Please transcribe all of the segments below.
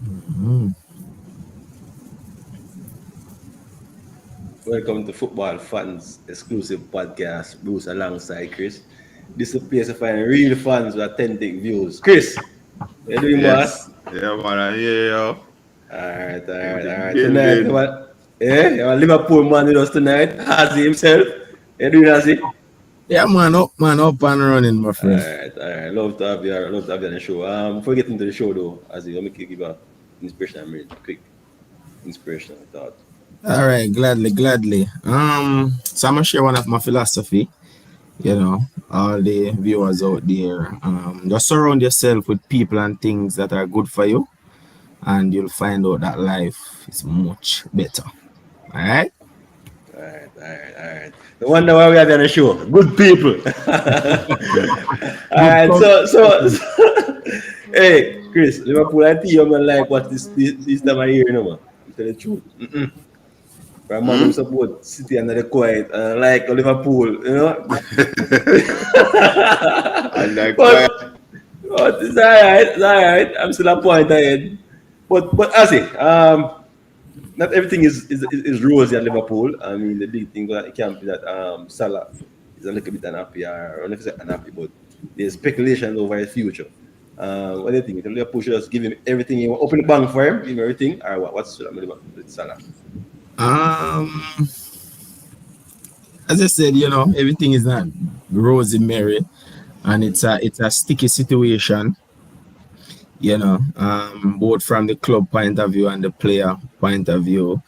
Mm. Welcome to Football Fans exclusive podcast. Bruce alongside Chris. This is a place to find real fans with authentic views. Chris, you doing, boss? Yes. Yeah, man. I hear you. In All the right. Tonight, building. you have a Liverpool man with us tonight. Hazi himself. You doing, Hazi? Yeah, man, up and running, my friend. All right. Love to have you. Love to have you on the show. Before we get into the show, though, Hazi, let me give a inspirational minute, quick inspirational thought. All right, gladly. So I'm gonna share one of my philosophy. All the viewers out there. Just surround yourself with people and things that are good for you, and you'll find out that life is much better. All right. All right. No wonder why we have you on the show. Good people. All Good right. com- Hey, Chris, Liverpool, I think you're gonna like what this time of year, you know, man. I'm telling the truth. For a man who support City under the quiet and like Liverpool, you know. I like but, quiet. but it's alright. It's alright. I'm still a point ahead. But as it, not everything is rosy at Liverpool. I mean, the big thing that it can be that Salah is a little bit unhappy, or I don't know if it's unhappy, but there's speculation over his future. What do you think? Liverpool should just give him everything. You open the bank for him, give him everything, or what? What's Liverpool with Salah? Um, as I said, everything is not rosy merry, and it's a sticky situation. Both from the club point of view and the player point of view,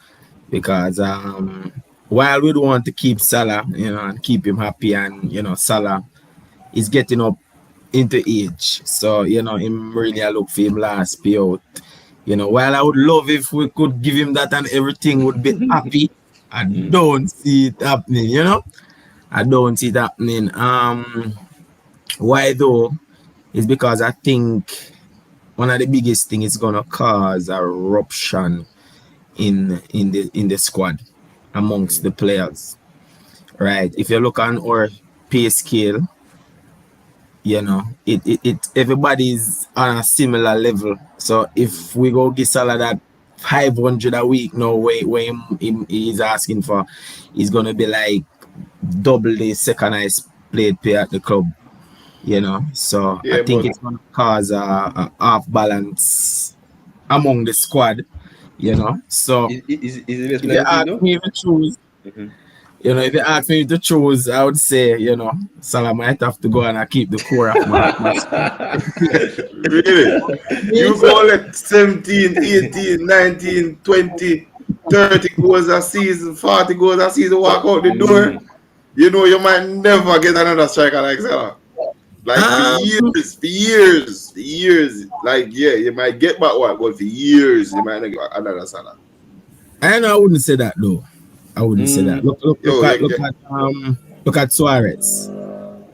because while we don't want to keep Salah, and keep him happy, and Salah is getting up into age, so him really I look for him last pay out. While I would love if we could give him that and everything would be happy, I don't see it happening. I don't see it happening. Why though? Is because I think one of the biggest thing is gonna cause a rupture in the squad amongst the players. Right. If you look on our pay scale, it everybody's on a similar level. So if we go give Salah that 500 a week now where he's asking for, he's gonna be like double the second highest played player at the club. So I Yeah, think but it's gonna cause a half balance among the squad. So Is it best if you like you think, ask though? me to choose, Mhm. if you ask me to choose, I would say, Salah might have to go and I keep the core of my squad. really, you go let 17, 18, 19, 20, 30 goals a season, 40 goals a season walk out the door. You might never get another striker like Salah. Like for Um, years, for years. Like, yeah, you might get back one, but for years, you might not get another Salah. and I wouldn't say that though. I wouldn't say that. Yo, Look at Suarez.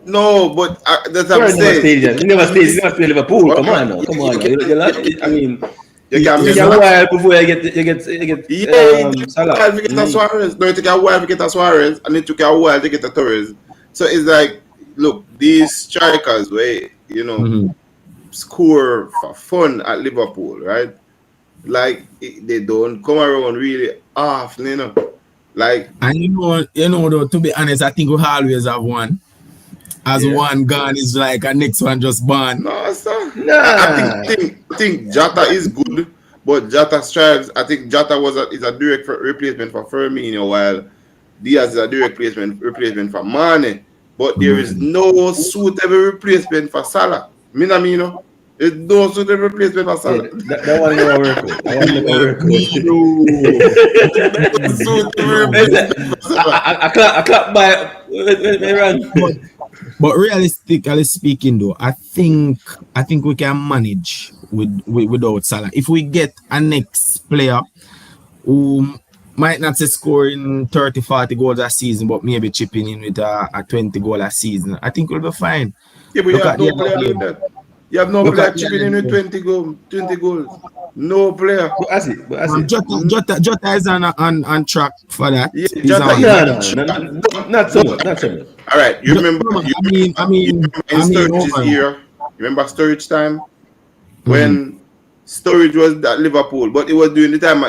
no, but that's what I'm Suarez never saying. stayed yet. He never stayed. He never played Liverpool. Well, Come on now. Come on now. I mean, you can it miss take a that. while before you get Yeah, it took a Salah. while to get a Suarez. No, it took a while to get a Suarez, and it took a while to get a Torres. So it's like, look, these strikers, where Mhm. score for fun at Liverpool, right? Like they don't come around really often. Like, And though, to be honest, I think we always have one. As yeah, one gone is like a next one just born. no, sir. I think Nah. think think Jota is good, but Jota strives. I think Jota is a direct replacement for Firmino, while Diaz is a direct replacement for Mane. But there is no suitable replacement for Salah. Minamino. There's no suitable replacement for Yeah, Salah. that one never work out. That one never work out. No suitable Listen, replacement for Salah. I clap by. Wait, run. But realistically speaking, though, I think we can manage without Salah. If we get a next player who might not say scoring 30, 40 goals a season, but maybe chipping in with a 20 goal a season, I think we'll be fine. Yeah, but you Look have at the no other player doing game. that. You have no Look player at the chipping other in with game. 20 goals. No player. But as it. Jota is on track for that. Yeah, He's Jota on. is Not so much. Not so much. all right. You remember? No, You, I mean, you remember in Sturridge's over. era? You remember Sturridge time Mhm. when Sturridge was at Liverpool, but it was during the time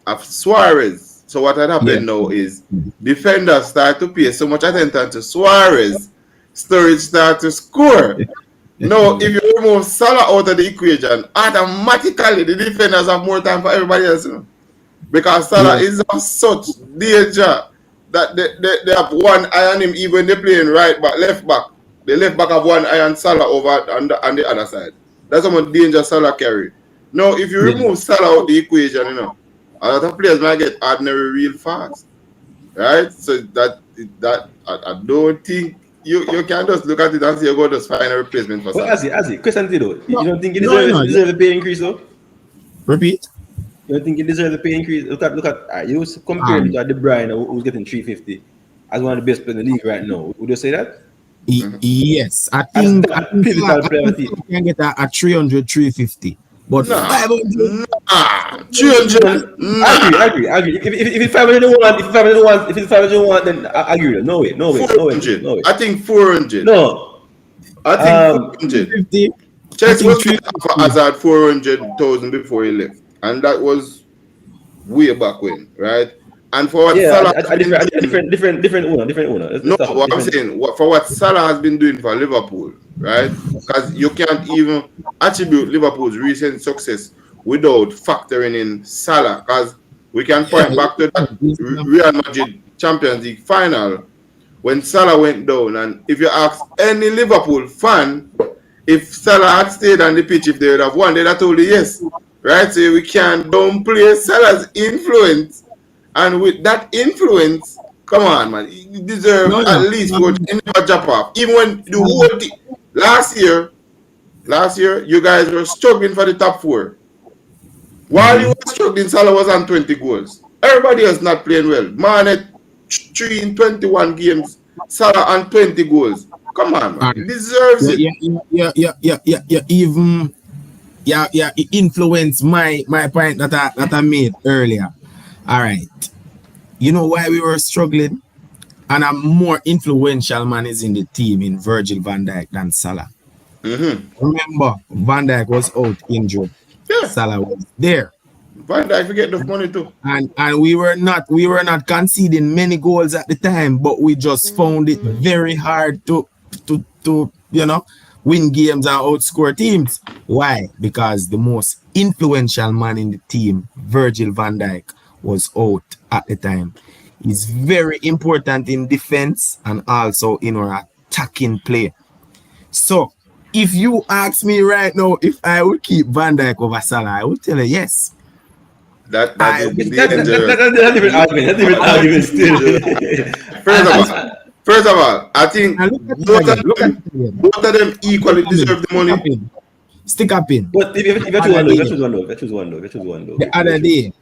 of Suarez. So what had happened now is defenders start to pay so much attention to Suarez, Sturridge start to score. Now, if you remove Salah out of the equation, automatically the defenders have more time for everybody else. You know? Because Salah is of such danger that they have one eye on him even when they're playing right back, left back. The left back have one eye on Salah over on the other side. That's how much danger Salah carry. Now, if you remove Salah out the equation, you know, a lot of players might get ordinary real fast. Right? So that I don't think you can just look at it and say you're going to find a replacement for Salah. As it, question to you though. You don't think you deserve the pay increase though? Repeat. You don't think you deserve the pay increase? Look at you compare him to De Bruyne who's getting 350 as one of the best players in the league right now. Would you say that? Yes, I think you can get a 300, 350. But 500, 300. I agree. If it's 501, then I agree. No way. 400. I think 400. No. I think 400. 50. Chelsea was for Hazard 400,000 before he left. And that was way back when, right? And for what Salah different owner. No, what I'm saying, for what Salah has been doing for Liverpool, right? Because you can't even attribute Liverpool's recent success without factoring in Salah. Because we can point back to that Real Madrid Champions League final when Salah went down. And if you ask any Liverpool fan, if Salah had stayed on the pitch, if they would have won, they'd have told you yes. Right? So we can't downplay Salah's influence. And with that influence, come on, man, you deserve at least what you never jump off. Even when the whole team, last year, you guys were struggling for the top 4. While you were struggling, Salah was on 20 goals. Everybody else not playing well. Mane 3 in 21 games, Salah on 20 goals. Come on, man, he deserves it. It influenced my point that I made earlier. All right. You know why we were struggling? And a more influential man is in the team in Virgil van Dijk than Salah. Remember, Van Dijk was out injured. Yeah. Salah was there. Van Dijk forget the money too. And we were not conceding many goals at the time, but we just found it very hard to win games and outscore teams. Why? Because the most influential man in the team, Virgil van Dijk, was out at the time. He's very important in defense and also in our attacking play. So, if you ask me right now if I would keep Van Dijk over Salah, I would tell you yes. That's a different argument still. First of all, I think both of them equally deserve the money. Stick up in. But if you choose one though. The other day,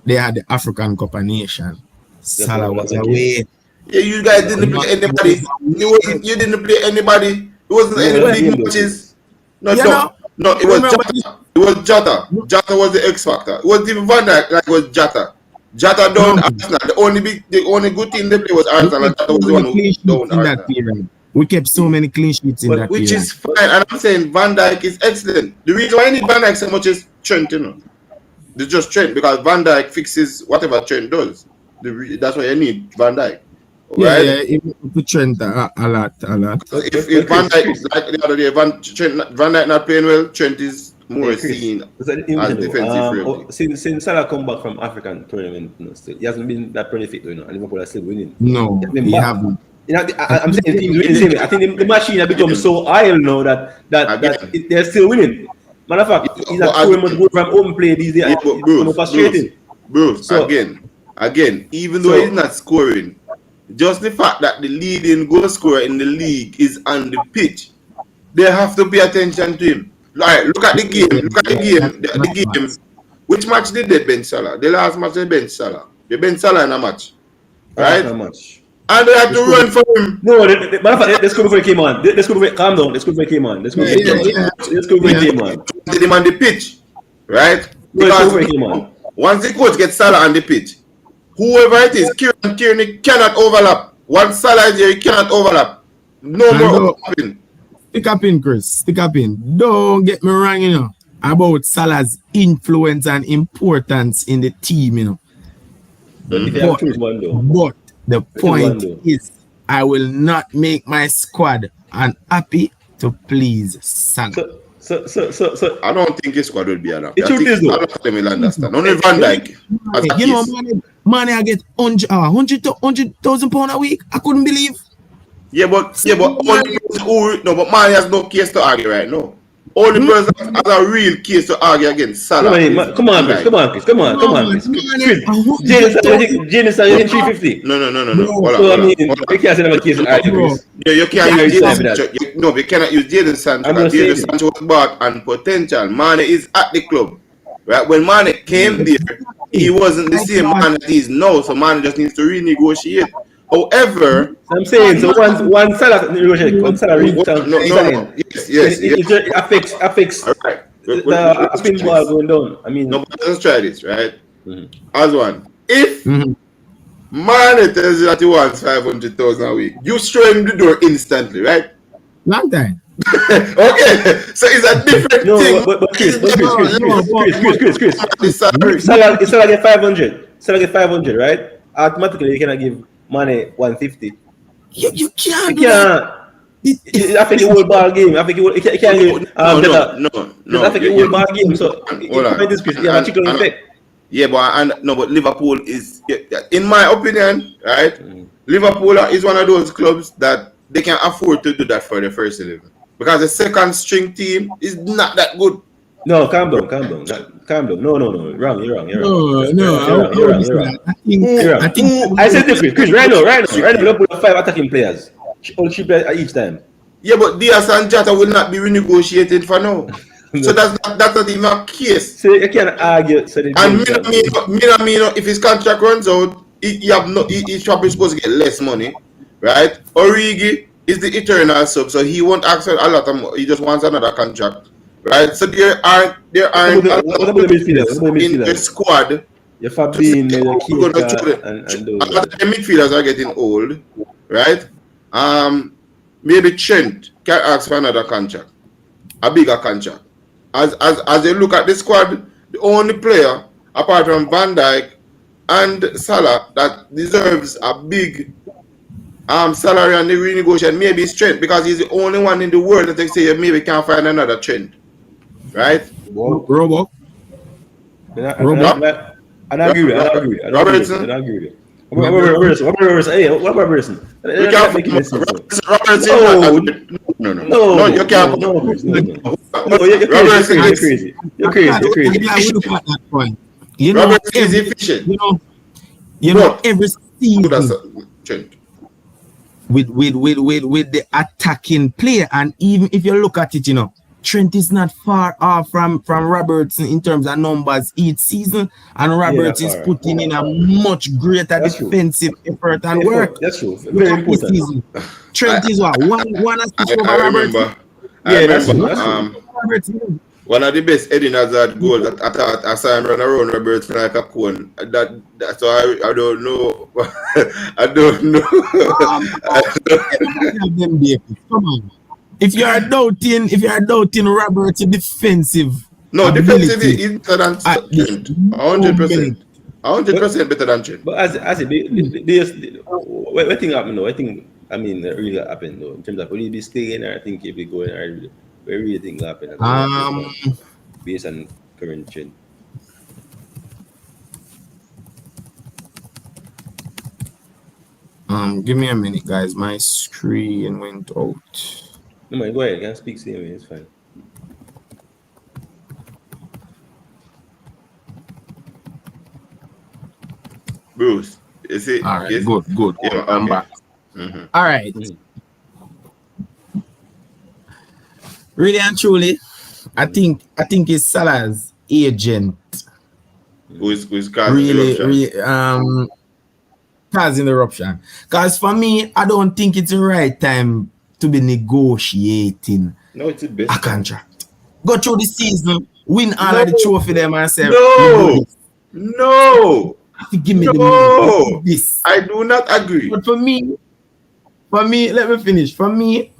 they had the African Cup of Nations. Salah was away. Yeah, you guys didn't play anybody. You didn't play anybody. It wasn't any big matches. No, it was Jota. It was Jota. Jota was the X factor. It was even Van Dijk. Like it was Jota. Jota down Arsenal. The only good team they played was Arsenal. And Jota was the one who down Arsenal. We kept so many clean sheets in that which period. Is fine. And I'm saying Van Dijk is excellent. The reason why I need Van Dijk so much is Trent, you know. It's just Trent because Van Dijk fixes whatever Trent does. That's why you need Van Dijk. Right? Yeah, it Trent a lot. So if Van Dijk, like the other day, Van Dijk not playing well, Trent is more seen as defensive. Since Salah come back from African tournament, he hasn't been that prolific, and Liverpool are still winning. No, he haven't. I'm saying teams winning. I think the machine has become so idle now that they're still winning. Matter of fact, he's not scoring much goal from home play these days. It's frustrating. Bruce, again, even though he's not scoring, just the fact that the leading goal scorer in the league is on the pitch, they have to pay attention to him. Like, look at the game. The game. Which match did they bench Salah? The last match they bench Salah. They bench Salah in a match, right? And they had to run for him. No, the score before he came on. Calm down. The score before he came on. The score before he came on. Did him on the pitch, right? Because once the coach gets Salah on the pitch, whoever it is, Kieran Tierney cannot overlap. Once Salah is here, he cannot overlap. No more overlapping. Stick up in, Chris. Stick up in. Don't get me wrong, you know. about Salah's influence and importance in the team, you know. But if you have to choose one though. But the point though. is, I will not make my squad unhappy to please Salah. So I don't think his squad will be enough. The I truth think is, though. a lot of them will understand. Only Van Dijk. As a You know, case. Mane, I get 100,000 pounds a week. I couldn't believe. Yeah, but only but Mane has no case to argue right now. Only person that has a real case to argue against Salah. Come on, Chris. James, you think 350? No. So I mean, you can't say them a case to argue, Chris. Yeah, you can't use Yeah, Jadon Sancho. No, we cannot use Jadon Sancho I'm because not Jadon saying Sancho was bought and potential. Mane is at the club. Right? When Mane came there, he wasn't the same man that he is now. So Mane just needs to renegotiate. However, I'm saying so one Salah negotiate, one Salah no. Yes. it affects All right. the pinball going down. I mean, No, but let's try this, right? Mhm. As one. If Mane tells you that he wants 500,000 a week, you show him the door instantly, right? Long time. Okay, so it's a different thing. but Chris. It's a- Salah get 500. Salah get 500, right? Automatically, you cannot give Mane 150. You can't. You can't. It affects the whole ball game. I think you can't give No. I think the whole ball game. So, Hold on. this Chris, you have a chicken effect. Yeah, but Liverpool is, in my opinion, right? Liverpool is one of those clubs that they can afford to do that for the first 11 because the second string team is not that good. No, calm down. No. Wrong. You're wrong. I think I said this, Chris. Right now, Liverpool have 5 attacking players. All 3 players at each time. Yeah, but Diaz and Jota will not be renegotiated for now. So that's not even a case. So you can't argue. And Minamino, if his contract runs out, he's probably supposed to get less money, right? Origi is the eternal sub, so he won't accept a lot of money. He just wants another contract, right? So there aren't what about the midfielders? in the squad. Your Fabinho, your Keita, and A those. lot of the midfielders are getting old, right? Maybe Trent can ask for another contract, a bigger contract. As you look at the squad, the only player apart from Van Dijk and Salah that deserves a big salary and the renegotiation maybe is Trent because he's the only one in the world that they say you maybe can't find another Trent, right? Robo. I agree with you. Robertson. What about Robertson? We can't Robertson. No, you can't. You're crazy. We look at that point. You know, Robertson is efficient. You know, every season That's Trent. with the attacking player, and even if you look at it, you know, Trent is not far off from Robertson in terms of numbers each season, and Roberts is putting in a much greater defensive effort and work. That's true. Very important. Season. Trent is what one assist over I Robertson. remember. That's true. Robertson. One of the best Eden Hazard goals that I thought I saw him run around Robertson like a cone. That so I don't know. I don't know. Come on. If you are doubting Robert's defensive, No, ability, defensively he's better than Trent. 100% better than Trent. But as what thing happened though? I mean really happened though in terms of will he be staying or I think he'll be going or where really things happen based on current trend. Give me a minute, guys. My screen went out. No man, go ahead, you can speak to me, it's fine. Bruce, is it? All right, yes? good. Yeah, I'm okay. back. Mhm. All right. Really and truly, I think it's Salah's agent Who is causing eruption? really causing the eruption. Because for me, I don't think it's the right time to be negotiating No, it's the best. a contract. Go through the season, win all of the trophy them and say, No, give me the No. money. This. I do not agree. But for me, let me finish. For me,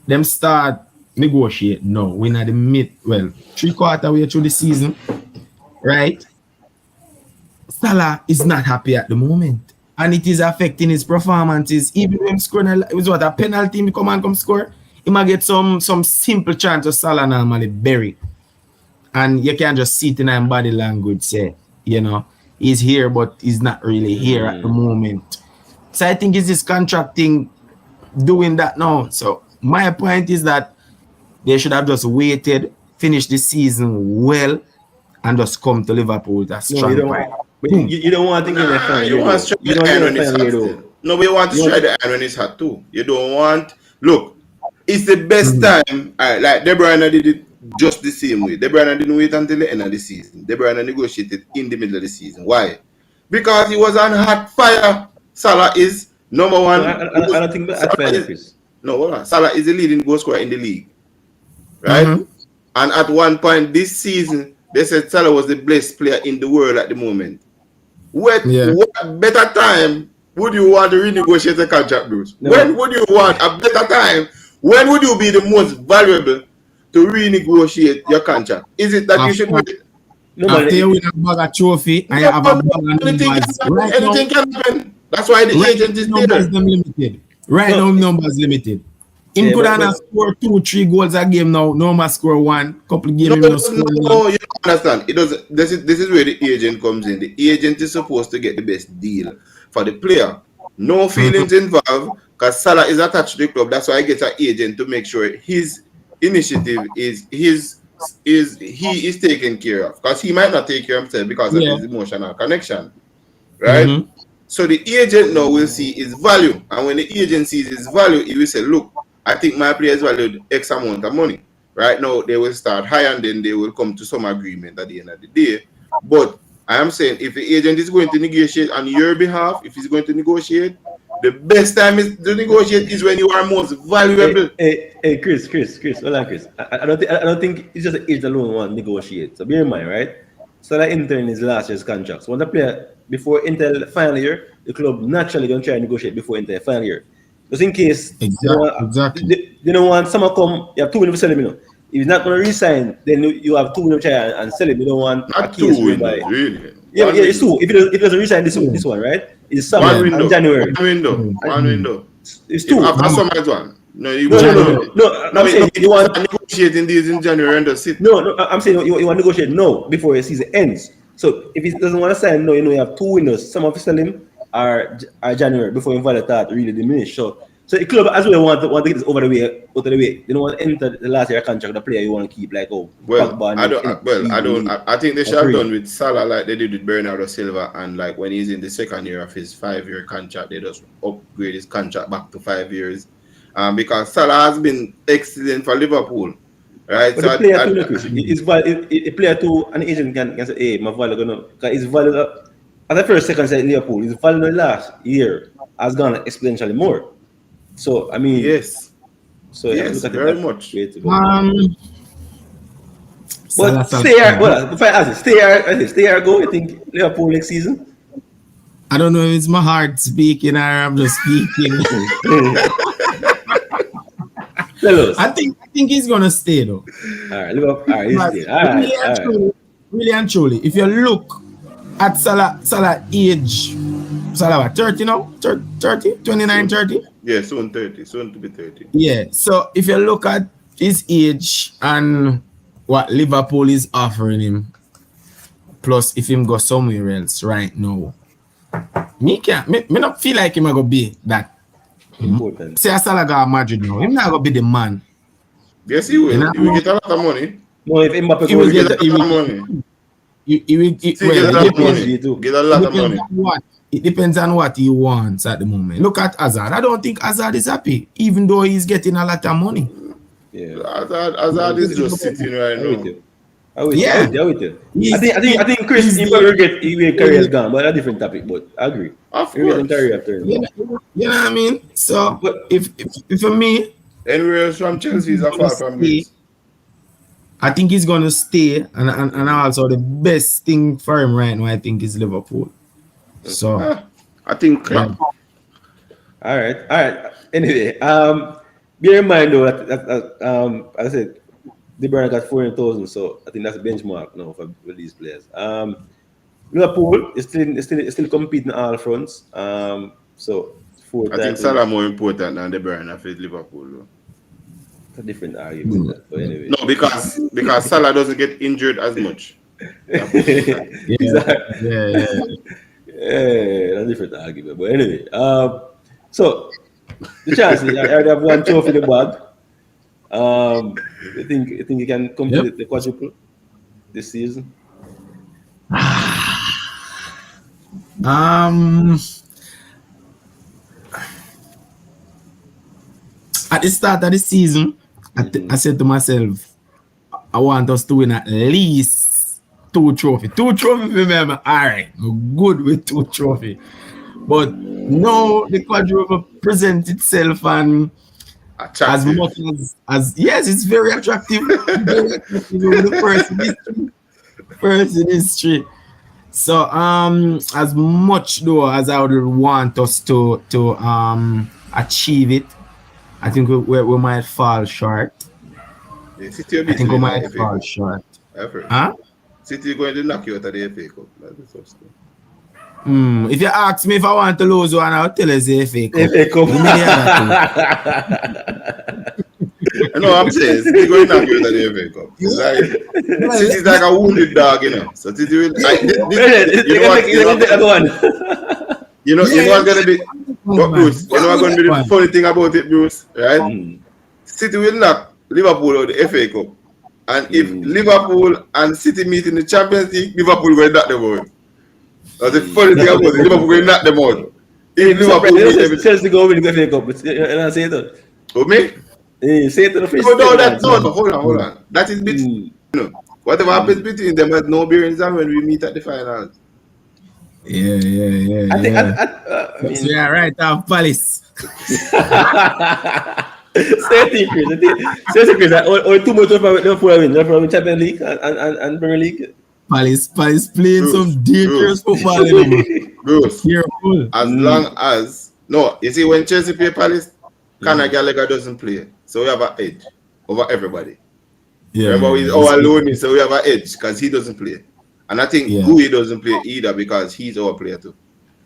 them start negotiate now. We're at the three-quarter way through the season, right? Salah is not happy at the moment. And it is affecting his performances. Even when scoring a penalty, he come score, he might get some simple chance of Salah normally bury. And you can just see it in his body language, say, he's here, but he's not really here at the moment. So I think it's this contract thing doing that now. So my point is that they should have just waited, finished the season well, and just come to Liverpool with a strong point. You don't want to think in the final. You want to strike the iron when it's hot. No, but you want to strike the iron when it's hot too. You don't want. Look, it's the best time. Like De Bruyne did it just the same way. De Bruyne didn't wait until the end of the season. De Bruyne negotiated in the middle of the season. Why? Because he was on hot fire. Salah is number one. I don't think that's fair, Chris. No, hold on. Salah is the leading goal scorer in the league. Right? Mm-hmm. And at one point this season, they said Salah was the best player in the world at the moment. What better time would you want to renegotiate a contract, Bruce? No. When would you want a better time? When would you be the most valuable to renegotiate your contract? Is it that you should wait? No, after you win a bag of trophy and you have a bag of numbers. Anything can happen. That's why the agent is there. Limited. Now, numbers limited. Him could have score 2-3 goals a game now. No more score one. Couple games No, you don't understand. It doesn't. This is where the agent comes in. The agent is supposed to get the best deal for the player. No feelings involved, because Salah is attached to the club. That's why I get an agent to make sure his initiative is he is taken care of. Because he might not take care of himself because of his emotional connection. Right? Mm-hmm. So the agent now will see his value. And when the agent sees his value, he will say, look, I think my player is valued X amount of money. Right now, they will start high and then they will come to some agreement at the end of the day. But I am saying, if the agent is going to negotiate on your behalf, if he's going to negotiate, the best time to negotiate is when you are most valuable. Hey, Chris, hold on, Chris. I don't think it's just the agent alone want to negotiate. So bear in mind, right? So that intern is last year's contract. So when the player before Inter the final year, the club naturally going to try and negotiate before Inter the final year. Just in case they don't want someone come, you have 2 windows to sell him, If he's not going to resign, then you have 2 windows to try and sell him. You don't want not a case whereby. Really? Yeah, it's 2. If it doesn't resign this one, right? It's summer and January. One window. It's 2. After summer is one. No, I'm saying you want negotiating these in January and the sit. No, I'm saying you want to negotiate no before the season ends. So if he doesn't want to sign, no, you have 2 windows. Some of sell him are January before value start really diminish. So the club as well want to get this out of the way. They don't want to enter the last year contract the player you want to keep like I think they should have done with Salah like they did with Bernardo Silva, and like when he's in the second year of his 5-year contract, they just upgrade his contract back to 5 years. Because Salah has been excellent for Liverpool. Right? But so the player too, an agent can say, hey, my value gonna, because his value at the first second side Liverpool, his value in the last year has gone exponentially more. So I mean, yes. So yes, look at very much. But stay here. Go. You think Liverpool next season? I don't know if it's my heart speaking or I'm just speaking. I think he's gonna stay though. All right, he's staying. Really and truly, if you look at Salah age, Salah what, 30 now? 30? 29, 30? Yeah, soon 30. Soon to be 30. Yeah, so if you look at his age and what Liverpool is offering him, plus if him go somewhere else right now, me not feel like him gonna be that important. Say Salah go to Madrid now, him not gonna be the man. Yes, he will. He will get a lot of money. No, if Mbappe he will get a lot of money. He will get a lot of money. It depends on what he wants at the moment. Look at Hazard. I don't think Hazard is happy, even though he's getting a lot of money. Yeah, Hazard is just sitting right now. I think Chris he will get career is gone, but a different topic. But I agree. Of course. Career after. You know what I mean? So, but if for me, anywhere else from Chelsea is a far from this. I think he's gonna stay, and also the best thing for him right now, I think, is Liverpool. So I think. All right. Anyway, bear in mind though that as I said, De Bruyne got 400,000, so I think that's a benchmark now for these players. Liverpool is still competing on all fronts. So I think Salah more important than De Bruyne for Liverpool. Though. It's a different argument. But anyway. No, because Salah doesn't get injured as much. Yeah, that's a different argument. But anyway, so the chances, I already have one trophy in the bag. I think you can complete the quadruple this season. At the start of the season, I said to myself, I want us to win at least 2 trophies. 2 trophies, remember? All right, we're good with 2 trophies. But now the quadruple presents itself and attractive. As much as yes, it's very attractive. Very attractive with the first in history. So as much though as I would want us to achieve it, I think we might fall short. Yeah, I think we might fall short. Huh? City going to knock you out of the FA Cup. That's the first thing. If you ask me if I want to lose one, I'll tell you the FA Cup. FA Cup. I know what I'm saying. City going to knock you out of the FA Cup. City's like a wounded dog, you know. So City will. You know what's gonna be. But Bruce, you know what's gonna be the funny thing about it, Bruce, right? City will knock Liverpool out of the FA Cup, and if Liverpool and City meet in the Champions League, Liverpool will knock them out. That's the funny thing about it. Liverpool will knock them out. If Liverpool Chelsea go win the FA Cup, but I say that. Who me? Say it to the face. No, hold on. That is between whatever happens between them has no bearings on when we meet at the finals. Yeah. I think. Yeah, right off Palace. Say Chris. Or 2 more Liverpool win Champions League and Premier League. Palace playing some dangerous football. Bruce, careful. As long as you see when Chelsea play Palace, Conor Gallagher doesn't play, so we have an edge over everybody. Yeah, remember he's all alone, so we have an edge because he doesn't play. And I think Gui doesn't play either because he's our player too.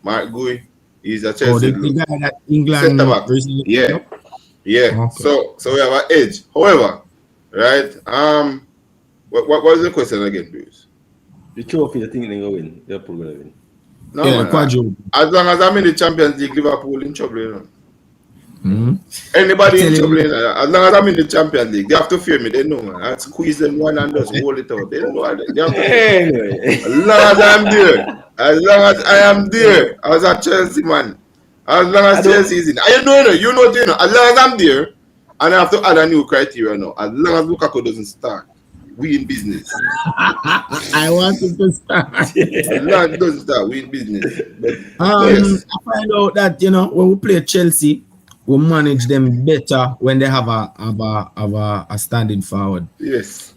Mark Gui, he's a Chelsea. The guy that England recently. Yeah. Okay. So we have an edge. However, right? What was the question again, Bruce? The trophy, I think they're going to win. Liverpool going to win. No, as long as I'm in the Champions League, Liverpool in trouble, you know. Anybody in trouble, as long as I'm in the Champions League, they have to fear me. They know, man. I squeeze them one and just hold it out. They know. They have to as long as I'm there, as long as a Chelsea man, as long as Chelsea is in, you know, as long as I'm there, and I have to add a new criteria now. As long as Lukaku doesn't start, we in business. I want him to start. As long as it doesn't start, we in business. But, I find out that when we play Chelsea, we manage them better when they have a standing forward. Yes.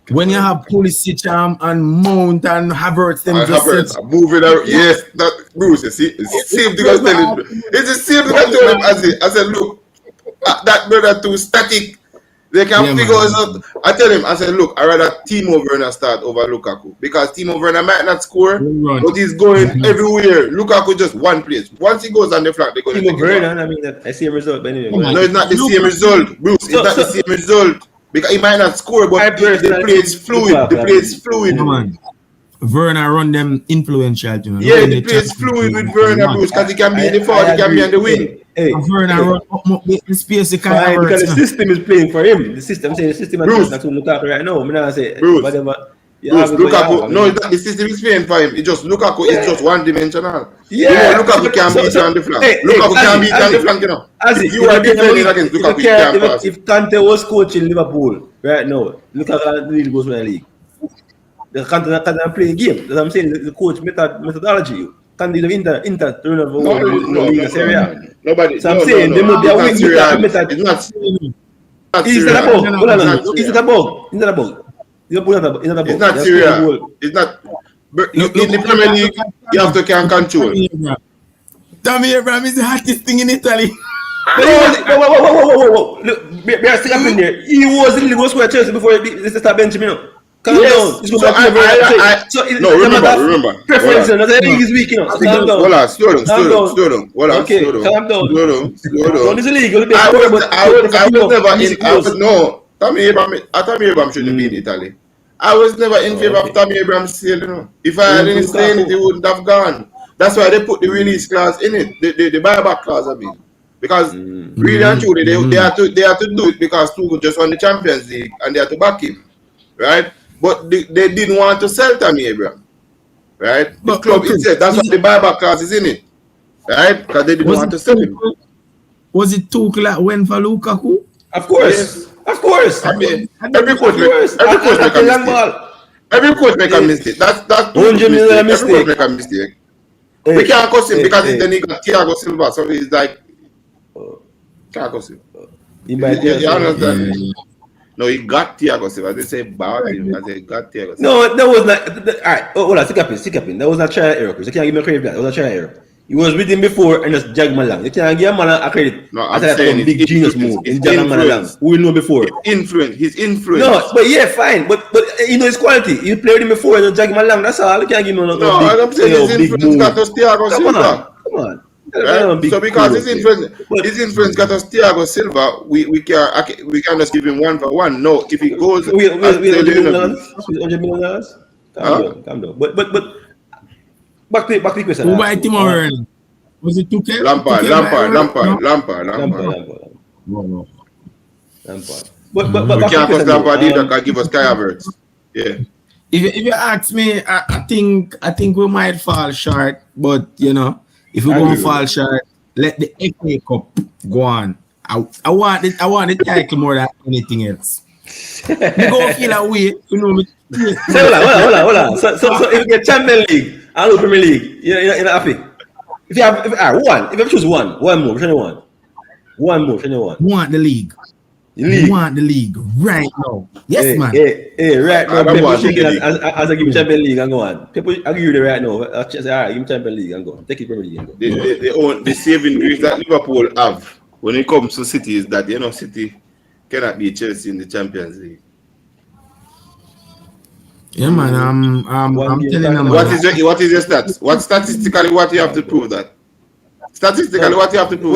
When you have Pulisic and Mount and Havertz, them just moving out. Yes, that Bruce. You see, it's the same thing I was telling him. It's the same thing I told him. I said, look, that brother too static. They can figure us out. I tell him, I said, look, I rather Timo Werner start over Lukaku because Timo Werner might not score, but he's going everywhere. Lukaku just one place. Once he goes on the flank, they're going to Timo Werner, I mean, I see a result. But anyway, no, it's not the same result, Bruce. It's not the same result because he might not score, but the play is fluid. The play is fluid. Werner run them influential. Yeah, the play is fluid with Werner, Bruce, because he can be in the forward, he can be on the wing. Werner run up the space because the system is playing for him. The system, I'm saying the system is not to look after right now. I'm not saying whatever. Lukaku, no, the system is playing for him. It's just Lukaku is just one dimensional. Yeah, Lukaku can beat on the flank. Lukaku can beat on the flank, If you are defending against Lukaku, you can't pass. If Kante was coaching Liverpool right now, Lukaku really goes to the league. The Kante can play a game. That's what I'm saying. The coach methodology. Can do the Inter turn over Serie A. Nobody. So I'm saying they must be a wing. It's not. Is that a bug? It's not Serie A. It's not. In the Premier League, you have to can control. Tammy Abraham is the hottest thing in Italy. But he was, whoa. Look, we are still up in there. He was in the goal square Chelsea before he started benching, you know. Calm down. Remember. Preference, the league is weak, you know. So calm down. Hold on, slow down. Okay, calm down. Slow down. This is league. Tammy Abraham shouldn't be in Italy. I was never in favor of Tammy Abraham's sale, you know. If I hadn't stayed in it, he wouldn't have gone. That's why they put the release clause in it, the buyback clause, I mean. Because really and truly, they have to do it because Tuchel just won the Champions League and they have to back him, right? But they didn't want to sell Tammy Abraham, right? The club itself, that's why the buyback clause is in it, right? Because they didn't want to sell him. Was it Tuchel that went for Lukaku? Of course. Of course. I mean, every coach make a mistake. Every coach make a mistake. That's 100 million mistake. Every coach make a mistake. We can't cuss him because then he got Thiago Silva, so he's like, can't cuss him. You understand? No, he got Thiago Silva. They say bad him. I say got Thiago Silva. No, that was not. All right, hold on, stick up in. That was not trial error. You can't give me credit for that. That was a trial error. He was with him before and just jag man along. You can't give a man a credit. No, I'm saying it's big genius move. It's jag man along. Who will know before? His influence. No, but yeah, fine. But you know his quality. You played him before and just jag him along. That's all. You can't give him no I'm saying his influence got us Thiago Silva. Come on. Right? So because his influence got us Thiago Silva, we can just give him 1 for 1. No, if he goes, $100 million. Calm down. But back to the question. Who buy Timo Werner? Was it Tuchel? Lampard. No. But we can't put Lampard either. Can give us Kai Havertz. Yeah. If you ask me, I think we might fall short. But you know, if we won't fall short, let the FA Cup go on. I want the title more than anything else. You go feel that way, you know me. Hold on. So if you get Champions League and Premier League, you're not happy. If you have choose one more, which one you want? One more, which one you want? Want the league. Want the league right now. Yes, man. Hey, right now. People shaking as I give you Champions League and go on. People agree with it right now. I say, all right, give me Champions League and go on. Take it Premier League and go. The saving grace that Liverpool have when it comes to City is that, you know, City cannot beat Chelsea in the Champions League. Yeah, man. I'm telling them. What is your stats? What you have to prove that? Statistically, what you have to prove?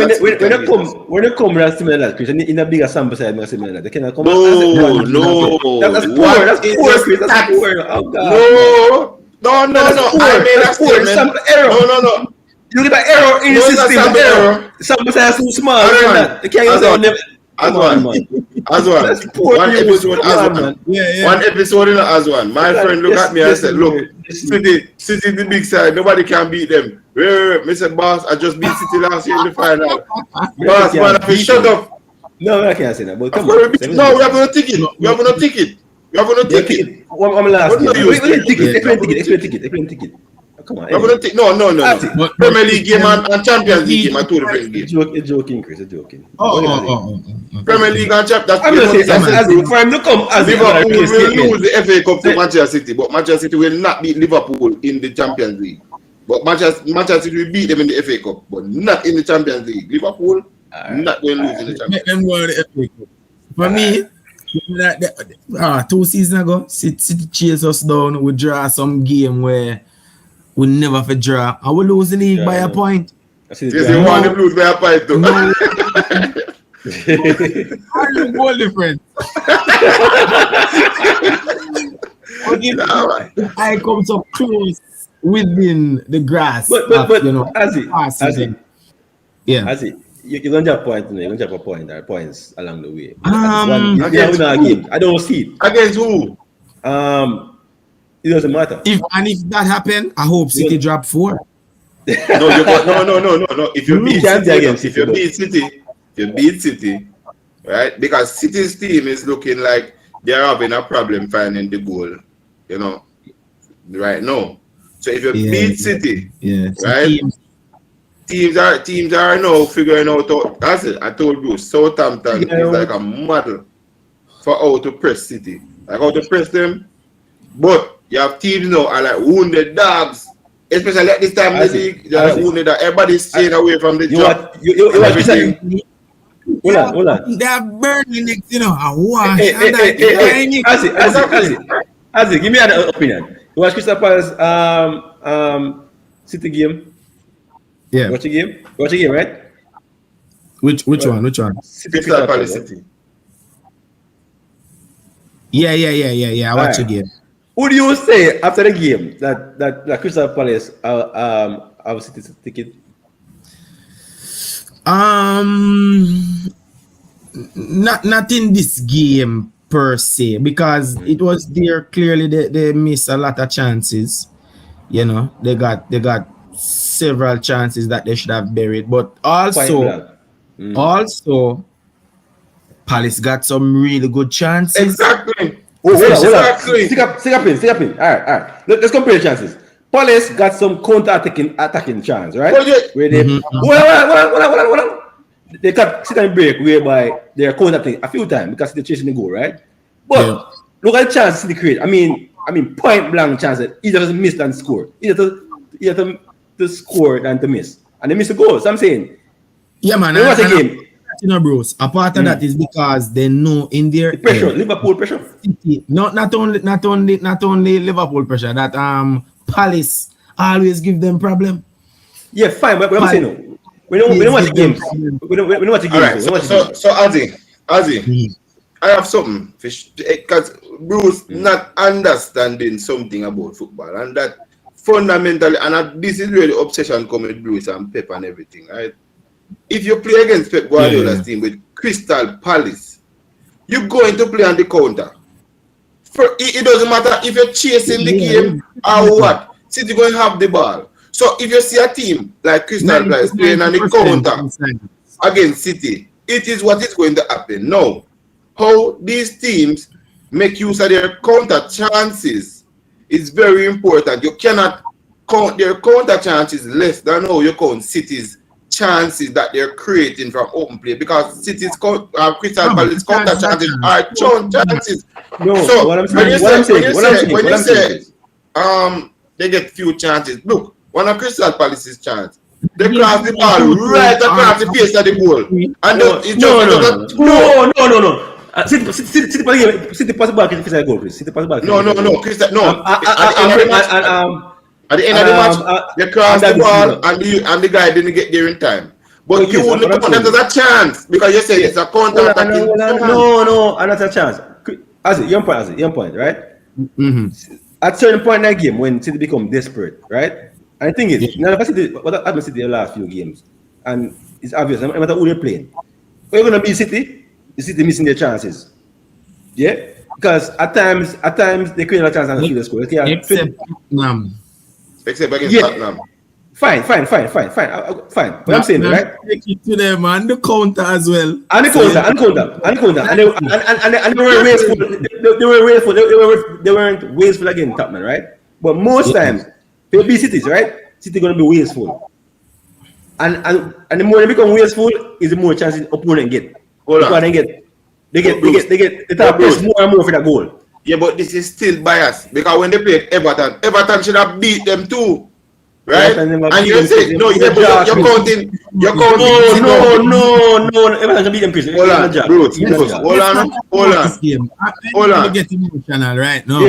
When they come around similar like Chris, in a bigger sample size, similar they cannot come. No. That's poor, Chris. That's poor. Oh God. No. I made a statement. No. You get an error in the system. Sample size too small. They can't use Aswan. One episode Aswan. One episode in Aswan. My friend look at me and said, look, City the big side, nobody can beat them. Mr. Boss, I just beat City last year in the final. Boss, man, I shut up. No, I can't say that. But come on. No, we have no ticket. We have no ticket. One last ticket. Come on. No. Premier League game and Champions League game are two different games. It's joking, Chris. It's joking. Premier League and Champions. I'm not saying for him to come as Liverpool will lose the FA Cup to Manchester City, but Manchester City will not beat Liverpool in the Champions League. But Manchester City will beat them in the FA Cup, but not in the Champions League. Liverpool not going to lose in the Champions League. Let them go to the FA Cup. For me, 2 seasons ago, City chase us down. We draw some game where we never for draw. I will lose the league by a point. Yes, you want to lose by a point too. No. Only goal difference. If I come so close within the grass. But you know, as it. You don't have points, you don't have points along the way. I don't see it. Against who? It doesn't matter. If that happen, I hope City drop 4. No. If you beat City, right? Because City's team is looking like they're having a problem finding the goal, you know, right now. So if you beat City, right? Teams are now figuring out. That's it. I told you, Southampton is like a model for how to press City, like how to press them, but. You have teams now are like wounded dogs, especially at this time in the league. They are wounded. Everybody's staying away from the job. Hold on. They are burning next, you know, and wash. Hey, Azzy, give me an opinion. You watch Crystal Palace City game? Yeah. Watch the game, right? Which one? Crystal Palace City. Yeah. I watch the game. Who do you say after the game that Crystal Palace have City ticket? Not in this game per se, because it was there clearly they missed a lot of chances. You know, they got several chances that they should have buried, but also Palace got some really good chances. Exactly. Hold on. Stick up in. All right. Let's compare the chances. Palace got some attacking chance, right? Well, yeah. Where they hold on. They got sit and break whereby they're counter-attacking a few times because they're chasing the goal, right? But look at the chances they create. I mean, point blank chances. Either to miss than score. Either to score than to miss, and they miss the goal. So I'm saying, yeah, man. What's the game? You know, bros. A part of that is because they know in their the pressure, Liverpool pressure. Not only Liverpool pressure. That Palace always give them problem. Yeah, fine. But I'm saying no. We don't watch the games. We don't watch the games. All right. So Azzy, I have something because Bruce not understanding something about football, and that fundamentally, and this is where the obsession comes with Bruce and Pep and everything, right? If you play against Pep Guardiola's team with Crystal Palace, you're going to play on the counter. It doesn't matter if you're chasing the game or what. City going to have the ball. So if you see a team like Crystal Palace playing on the counter against City, it is what is going to happen. Now, how these teams make use of their counter chances is very important. You cannot count their counter chances less than how you count City's chances that they're creating from open play, because City's Crystal Palace counter chances are chances. No, so what I'm when saying, you say they get few chances. Look, one of Crystal Palace's chance, they cross the ball right across the face of the goal, and no. City pass the ball to the goal, please. City pass the ball. No. Crystal, no. At the end of the match, they crossed the ball and the guy didn't get there in time. But you only count that as a chance because you say it's a counter attacking. No, another chance. Young point, right? Mm-hmm. At certain point in that game, when City become desperate, right? And the thing is, now what happened to City the last few games, and it's obvious, no matter who they're playing, we're going to be City. The City missing their chances. Yeah? Because at times they create a chance and feel the score. Except against Tottenham. Fine. What I'm saying, right? Take it to them and the counter as well. And the counter. And they were wasteful. They weren't wasteful against Tottenham, right? But most times, they'll be Cities, right? City gonna be wasteful. And the more they become wasteful, is the more chances the opponent get. Because they press more and more for that goal. Yeah, but this is still biased because when they played Everton should have beat them too, right? And you say no, you're counting. No. Everton should beat them, Chris. Hold on. Hold on. Get emotional, right? No.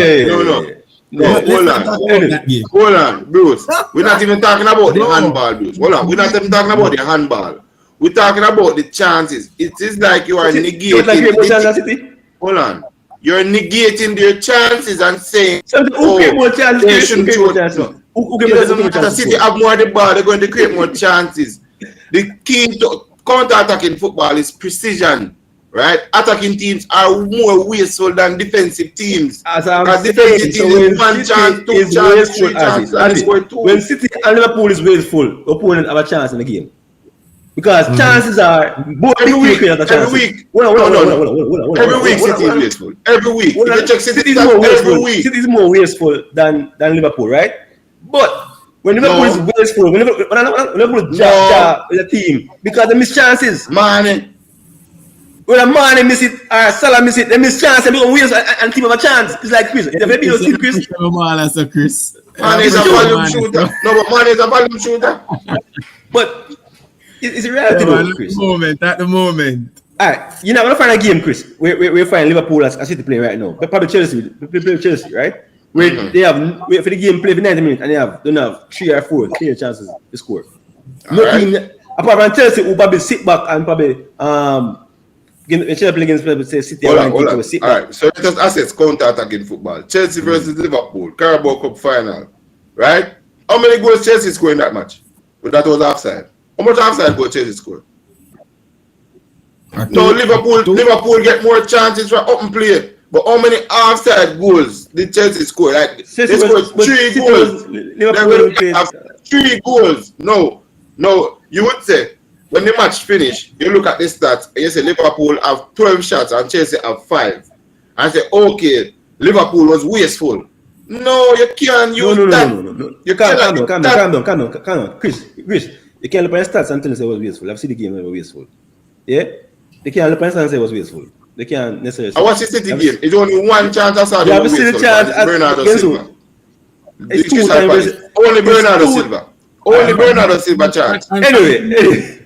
Hold on, Bruce. We're not even talking about the handball, Bruce. Hold on. We're not even talking about the handball. We're talking about the chances. It is like you are negating. Hold on. You're negating their chances and saying, they shouldn't show it. It doesn't matter. City have more of the ball, they're going to create more chances. The key to counter-attacking football is precision, right? Attacking teams are more wasteful than defensive teams. Because defensive teams is one chance, two chances, three chances, and they score two. When City and Liverpool is wasteful, opponent have a chance in the game. Because chances are every week. Every week City is wasteful. Every week. If you check City is more wasteful. City is more wasteful than Liverpool, right? But when Liverpool is wasteful, when Liverpool jab with the team, because they miss chances. Mane. When a Mane miss it or Salah miss it, they miss chances. They become wasteful and team have a chance. It's like Chris. If they beat us, Chris. Mane is a volume shooter. No, but Mane is a volume shooter. But It's a reality, though, Chris. At the moment. All right, you're not gonna find a game, Chris. We're finding Liverpool as City playing right now. But probably Chelsea, play with Chelsea, right? Where they have wait for the game play for 90 minutes and they don't have 3 or 4 clear chances to score. No team apart from Chelsea who probably sit back and probably against say City. Hold on. All right, so let us assess counter-attacking football. Chelsea versus Liverpool, Carabao Cup final, right? How many goals Chelsea scored in that match? But that was offside. How much offside goal Chelsea scored? No, Liverpool get more chances for open play. But how many offside goals did Chelsea score? Like they scored 3 goals. Liverpool have 3 goals. No. You would say when the match finished, you look at the stats and you say Liverpool have 12 shots and Chelsea have 5. And say, okay, Liverpool was wasteful. No, you can't use that. No. You can't. Calm down. Chris, you can't look at the stats and tell us it was wasteful. I've seen the game, it was wasteful. Yeah? They can't look at the stats and say it was wasteful. They can't necessarily. I watched the City game. It's only one chance I saw. You have seen the chance at Bernardo Silva. It's 2 times. Only Bernardo Silva. Only Bernardo Silva chance. Anyway.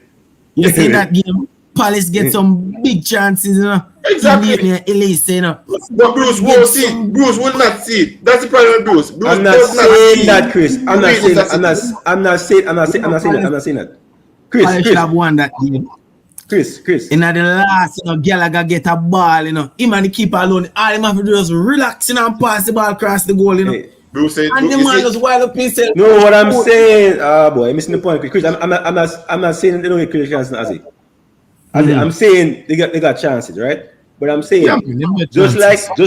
You see that game? Palace get some big chances, you know. Exactly. Elise, you know. But Bruce won't see it. Bruce will not see it. That's the problem with Bruce. I'm not saying that, Chris. I'm not saying that. Chris have won that game. Chris. In the last, Gallagher get a ball, him and the keeper alone. All him have to do is relax and pass the ball across the goal, Hey, Bruce said, and the man just wild up himself. No, what I'm saying, boy, I'm missing the point, Chris. I'm not saying they don't get clear chances, Azzy. I'm saying they got chances, right? But I'm saying just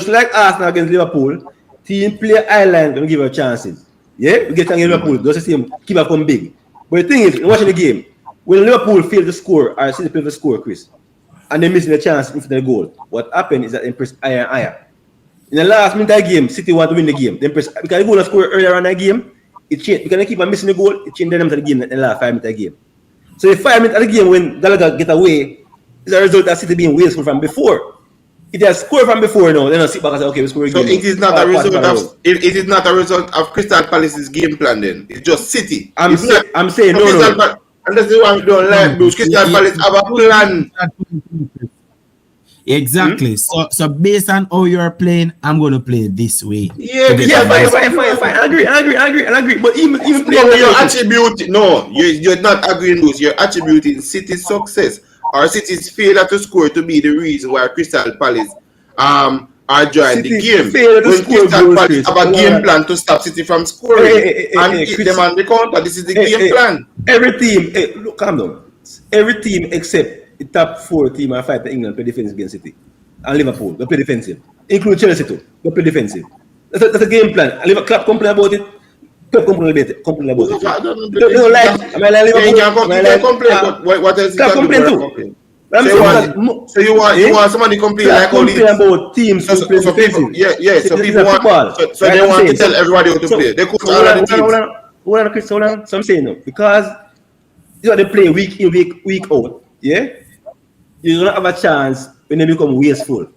like Arsenal against Liverpool, team play Ireland gonna give her chances. Yeah, we get against Liverpool, just the same, keep up from big. But the thing is, watching the game. When Liverpool failed to score, or City failed to score, Chris, and they missing the chance in front of the goal, what happened is that they pressed higher. In the last minute of the game, City want to win the game. They press because the goal was scored earlier on the game, it changed. Because they keep on missing the goal, it changed the dynamics of the game in the last 5 minutes of the game. So the 5 minutes of the game when Gallagher get away is a result of City being wasteful from before. It has scored from before now, then I sit back and say, okay, we score again. So it is not a result of Crystal Palace's game plan then. It's just City. I'm saying no. And that's the one we don't like, Bruce. Crystal Palace have a plan. Exactly. So based on how you're playing, I'm going to play this way. Yeah, fine. I agree. But even you're not agreeing, Bruce. You're attributing City's success or City's failure to score to be the reason why Crystal Palace are joining the game. When Crystal Palace have a game plan to stop City from scoring and hit them on the counter. This is the game plan. Every team, look, calm down. Every team except the top 4 team are fighting England play defense against City. And Liverpool, they play defensive. Include Chelsea too, they play defensive. That's a game plan. And Liverpool club complain about it. Club complain about it. They don't like it. You can complain, but what else you can do? So you want somebody complain like all these about teams who play defensive. So people want so they want to tell everybody how to play. They could hold on, Chris, hold on. So I'm saying no, because they play week in, week out. Yeah, you don't have a chance when they become wasteful.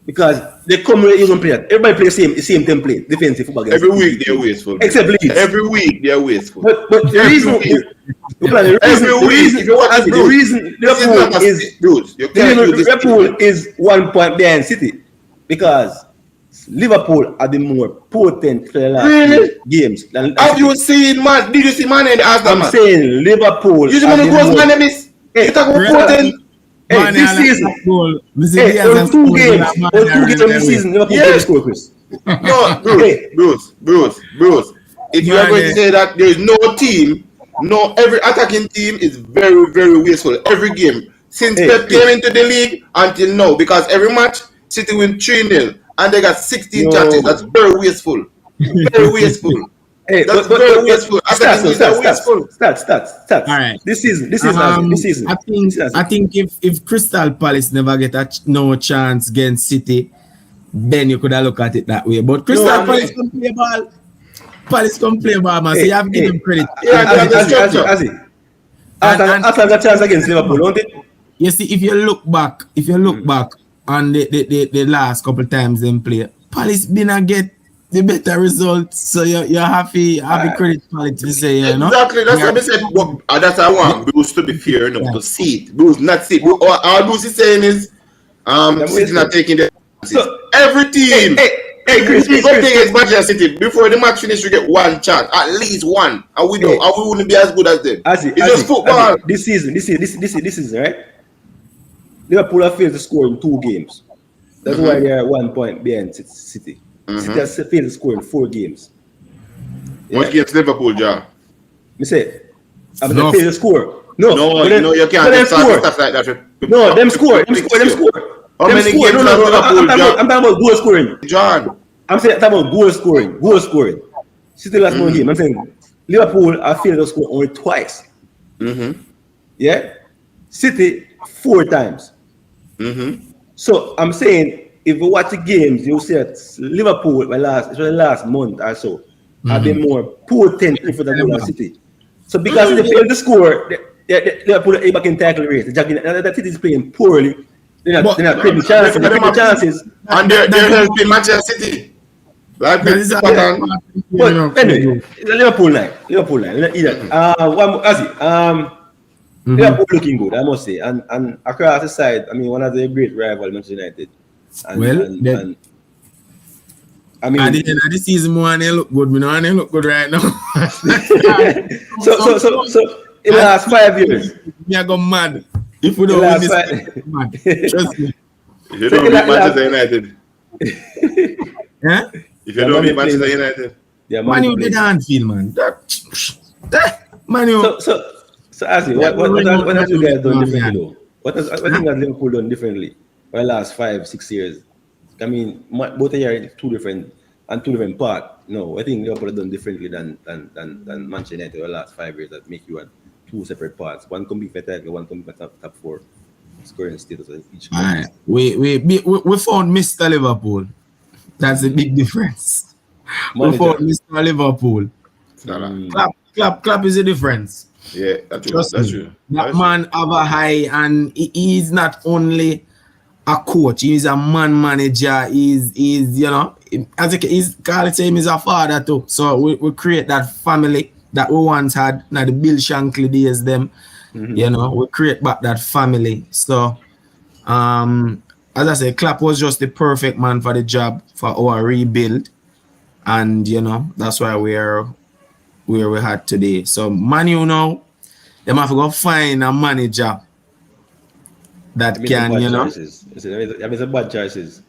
Because they come with even play. Everybody play the same template, defensive football. Every week they're wasteful. Except Leeds. Every week they're wasteful. But the reason Liverpool is 1 point behind City because Liverpool are the more potent for the last games. Have you seen man? Did you see man in the Arsenal? I'm saying Liverpool. You see man who man name is? You talk about potent. Hey, this season, on 2 games this season, Liverpool didn't score, Chris. No, Bruce. If you are going to say that there is no team, every attacking team is very, very wasteful. Every game since Pep came into the league until now, because every match City win 3-0 and they got 16 chances. That's very wasteful. Very wasteful. That's very wasteful. Stats. All right. This season. I think if Crystal Palace never get no chance against City, then you could have looked at it that way. But Crystal Palace can play ball. Palace can play ball, man. So you have to give them credit. After that chance against Liverpool, don't it? You see, if you look back on the last couple times they play, Palace didn't get the better results. So you're happy credit quality to say, you know. Exactly, that's what I said. That's what I want Bruce to be fair enough to see it. Bruce not see it. All Bruce is saying is City not taking the every team. Hey, Chris, go against Manchester City. Before the match finish, we get one chance, at least one, and we don't, and we wouldn't be as good as them. It's just football. This season, right? Liverpool have failed to score in 2 games. That's why they are 1 point behind City. City has failed to score in 4 games. What against Liverpool, John? Me say, I'm going to fail to score. No, you can't start stuff like that. No, them score. How many games have Liverpool, John? I'm talking about goal scoring. John. I'm talking about goal scoring. City last one game. I'm saying Liverpool have failed to score only twice. Yeah? City 4 times. So I'm saying, if you watch the games, you'll see that Liverpool, the last month or so, have been more potent for the goal City. So because they failed to score, Liverpool are back in tackle race. The City is playing poorly. They're not creating chances. And they're helping Manchester City. Like but anyway, it's a Liverpool line. Liverpool, Liverpool looking good, I must say. And across the side, I mean, one of the great rivals, Manchester United. At the end of the season, they look good. They look good right now. so in the last 5 years, I go mad. If we don't win this, mad. Trust me. If you don't beat Manchester United. Yeah? If you don't beat Manchester United. Yeah, Man U did Anfield, man. Man U. So Asi, what have you guys done differently though? What has Liverpool done differently for the last 5-6 years? I mean, both of you are two different parts. No, I think Liverpool have done differently than Manchester United for the last 5 years that make you on 2 separate parts. One compete for title, one compete for top 4 scoring status of each. All right. We found Mr. Liverpool. That's a big difference. We found Mr. Liverpool. Clap is a difference. Yeah, that's true. That man have a high, and he is not only a coach, he's a manager. He's you know, as he's call it him is a father too. So we create that family that we once had. Now the Bill Shankly days, them, you know, we create back that family. So, as I said, Klopp was just the perfect man for the job for our rebuild, and you know that's why we're where we had today. So Man U now, they have to go find a manager that can, you know. That means a bad choices.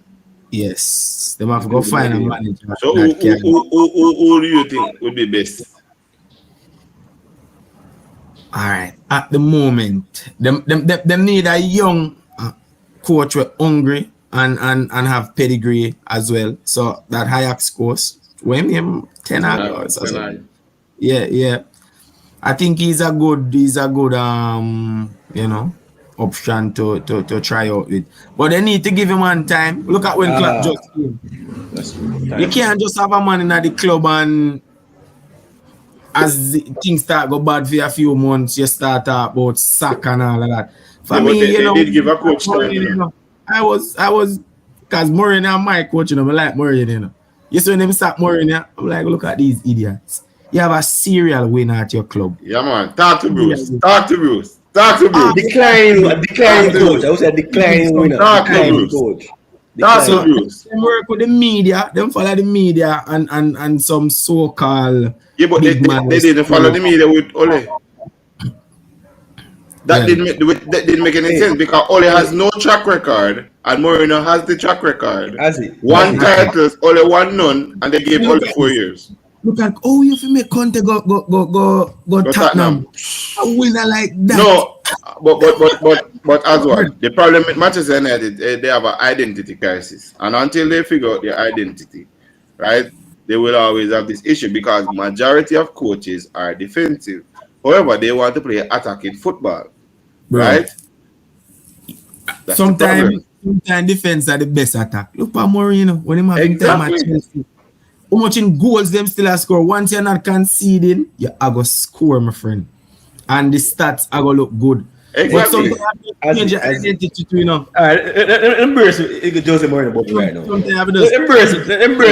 Yes, they have to go find a manager. So who do you think would be best? All right, at the moment, them need a young coach with hungry and have pedigree as well. So that Ajax course, when him 10 hours. Yeah. I think he's a good you know, option to try out with. But they need to give him one time. Look at when Klopp just came. That's true. You can't just have a man in the club and as things start go bad for a few months, you start talk about sack and all of that. For me, they did give a coach time. You know, I was because Mourinho and my coach, you know, I like Mourinho, you know. You see when them sack Mourinho, I'm like, look at these idiots. You have a serial winner at your club. Yeah, man. Talk to Bruce. Declining coach. I would say declining winner. Declining coach. So them work with the media, them follow the media and some so-called but they didn't follow the media with Ole. That didn't make any sense because Ole has no track record and Mourinho has the track record. One title, Ole won none, and they gave Ole 4 years. Look at you have to make Conte go Tottenham. A winner like that. No, but as well, the problem with Manchester United, they have an identity crisis, and until they figure out their identity, right, they will always have this issue because majority of coaches are defensive. However, they want to play attacking football, right? Sometimes defense are the best attack. Look at Mourinho when he have time at Chelsea. How much in goals them still a score? Once you're not conceding, you are going to score, my friend. And the stats are going to look good. Exactly. Change your identity to, you know. All right, embrace it. Jose Mourinho about right now. Embrace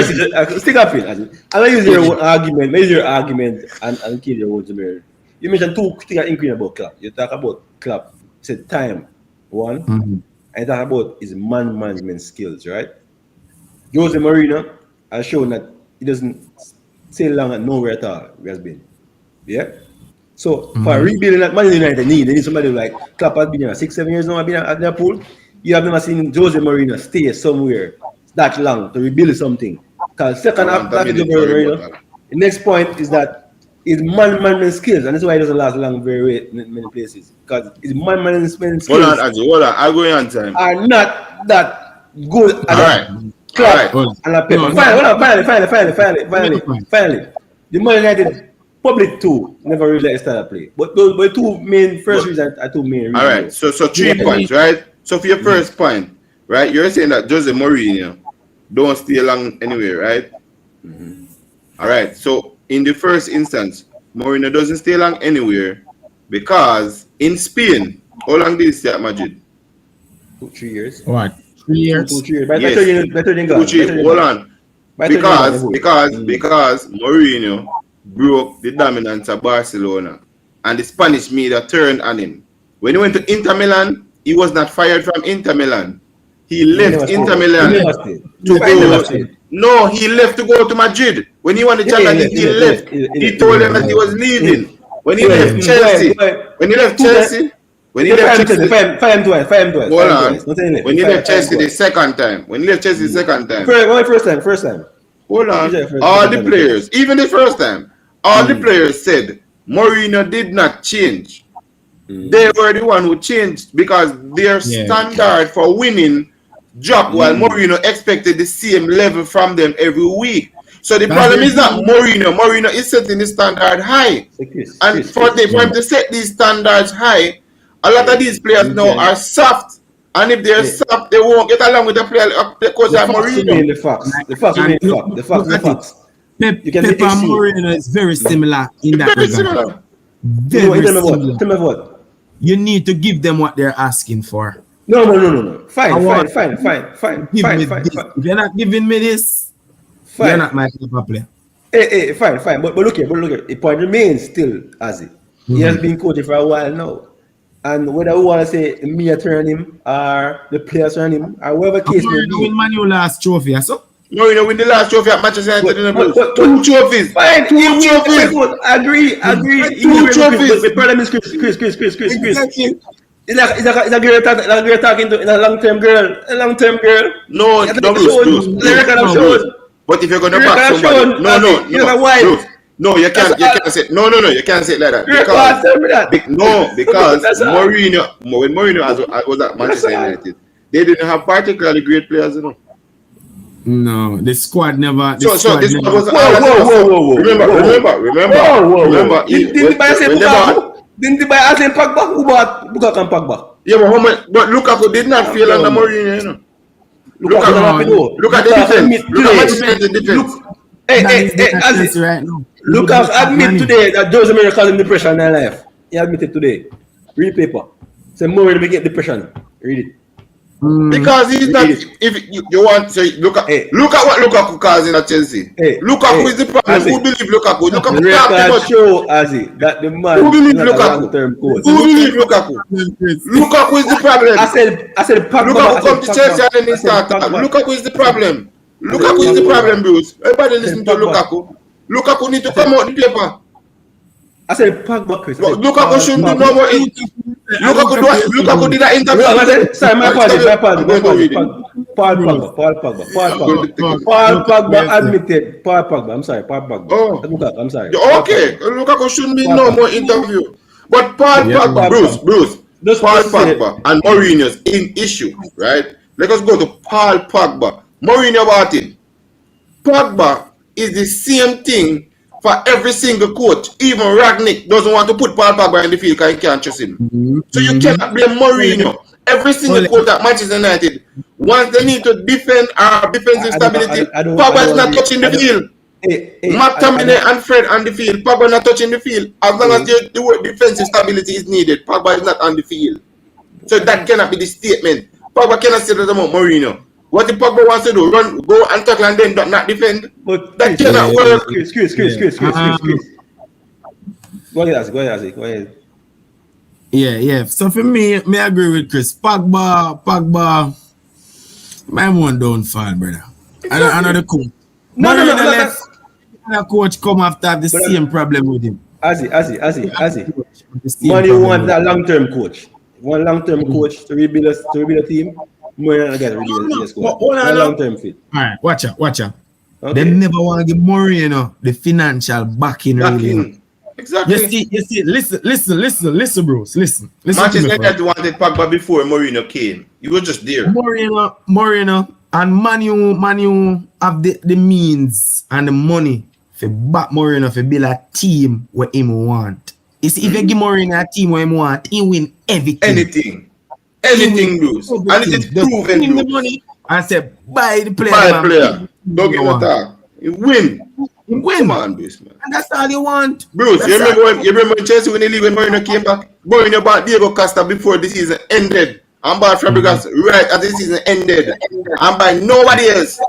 it. Stick up it. I'm gonna use your argument. Use your argument and kill your words, Mary. You mentioned two things including about Klopp. You talk about Klopp. You said time, one, and you talk about his man management skills, right? Jose Mourinho has shown that he doesn't stay long at nowhere at all. He has been, yeah. So for rebuilding that Man United, they need somebody like Klopp has been here 6-7 years now. I've been at Liverpool. You have never seen Jose Mourinho stay somewhere that long to rebuild something. Because second after Jose Mourinho, the next point is that his man management skills, and that's why he doesn't last long very many places. Because his man management skills hold on. I'll go on time. Are not that good. All right. Klopp and Pep. Finally, the Man United public two never really started play. But those two main first reasons are two main reasons. All right. So 3 points, right? So for your first point, right? You're saying that Jose Mourinho don't stay long anywhere, right? All right. So in the first instance, Mourinho doesn't stay long anywhere because in Spain, how long did he stay at Madrid? 2-3 years. What? 3 years? 2-3 years. Yes. Better than God. Hold on. Because Mourinho broke the dominance of Barcelona and the Spanish media turned on him. When he went to Inter Milan, he was not fired from Inter Milan. He left Inter Milan to go. No, he left to go to Madrid. When he won the Champions League, he left. He told them that he was leaving. When he left Chelsea, when he left Chelsea, When he left Chelsea, fire him twice. Hold on. When he left Chelsea the second time. First time. Hold on. All the players, even the first time, all the players said Mourinho did not change. They were the one who changed because their standard for winning dropped while Mourinho expected the same level from them every week. So the problem is not Mourinho. Mourinho is setting the standard high. And for him to set these standards high, a lot of these players now are soft. And if they're soft, they won't get along with the player because of Mourinho. The facts. Pep and Mourinho is very similar in that regard. Very similar. Tell me what. You need to give them what they're asking for. No. Fine. If you're not giving me this, you're not my type of player. Hey, fine. But look here. The point remains still as it. He has been coaching for a while now. And whether we want to say me turn him or the players turn him or whatever case may be. Mourinho win Manu last trophy, so? Mourinho win the last trophy at Manchester United. 2 trophies. Fine, 2 trophies. Agree. 2 trophies. The problem is Chris. It's a girl talking to a long-term girl. No, Bruce. But if you're gonna back somebody, no. No, you can't say you can't say it like that. Because Mourinho, when Mourinho was at Manchester United, they didn't have particularly great players, you know. No, the squad never. So this was whoa. Remember. Didn't they buy Arsene Pogba? Who bought Bukayo Pogba? Yeah, but Lukaku did not fail under Mourinho, you know. Look at the defense. Look at the defense. Hey, right now. Lucas admit today that Jose Mourinho caused him depression in their life. He admitted today. Read paper. Say Mourinho will get depression. Read it. Because he's not. If you want to look at what Lukaku causing at Chelsea. Lukaku is the problem. Who believe Lukaku? Lukaku can't show that the man. Who believe Lukaku? Lukaku is the problem. I said Lukaku come to Chelsea and then he start. Lukaku is the problem. Lukaku is the problem, Bruce. Everybody listen to Lukaku. Lukaku need to come out the paper. I said Pogba, Chris. Lukaku shouldn't do no more. Lukaku did that interview. Sorry, my apology. Paul Pogba admitted. Paul Pogba. I'm sorry, Paul Pogba. Oh, Lukaku, I'm sorry. Okay, Lukaku shouldn't be no more interview. But Paul Pogba, Bruce, Paul Pogba and Mourinho's in issue, right? Let us go to Paul Pogba. Mourinho bought him. Pogba is the same thing for every single coach. Even Ragnick doesn't want to put Paul Pogba in the field because he can't trust him. So you cannot blame Mourinho. Every single coach at Manchester United, once they need to defend our defensive stability, Pogba is not touching the field. McTominay and Fred on the field. Pogba not touching the field. As long as the defensive stability is needed, Pogba is not on the field. So that cannot be the statement. Pogba cannot say that about Mourinho. What the Pogba wants to do? Run, go and tackle and then not defend? But that cannot work. Chris. Go ahead. Yeah. So for me, I agree with Chris. Pogba, my one downfall, brother. Exactly. Another coach. No. Another coach come after the same problem with him. Azzy. Money want a long-term coach. One long-term coach to rebuild a team. More than again rebuild a squad. Long-term fit. All right, watch out. Okay. They never want to give Mourinho the financial backing. Really. Exactly. You see. Listen, Bruce. Listen. Manchester United wanted Pogba before Mourinho came. You were just there. Mourinho and Manu have the means and the money for back Mourinho for build a team where him want. You see, if you give Mourinho a team where him want, he win everything. Anything, Bruce. And it is proven. Give him the money and say, buy the player. Don't give him a talk. He win. Come on, Bruce, man. And that's all you want. Bruce, you remember when Chelsea when the league when Mourinho came back? Mourinho bought Diego Costa before the season ended. And bought Fabregas right as the season ended. And by nobody else.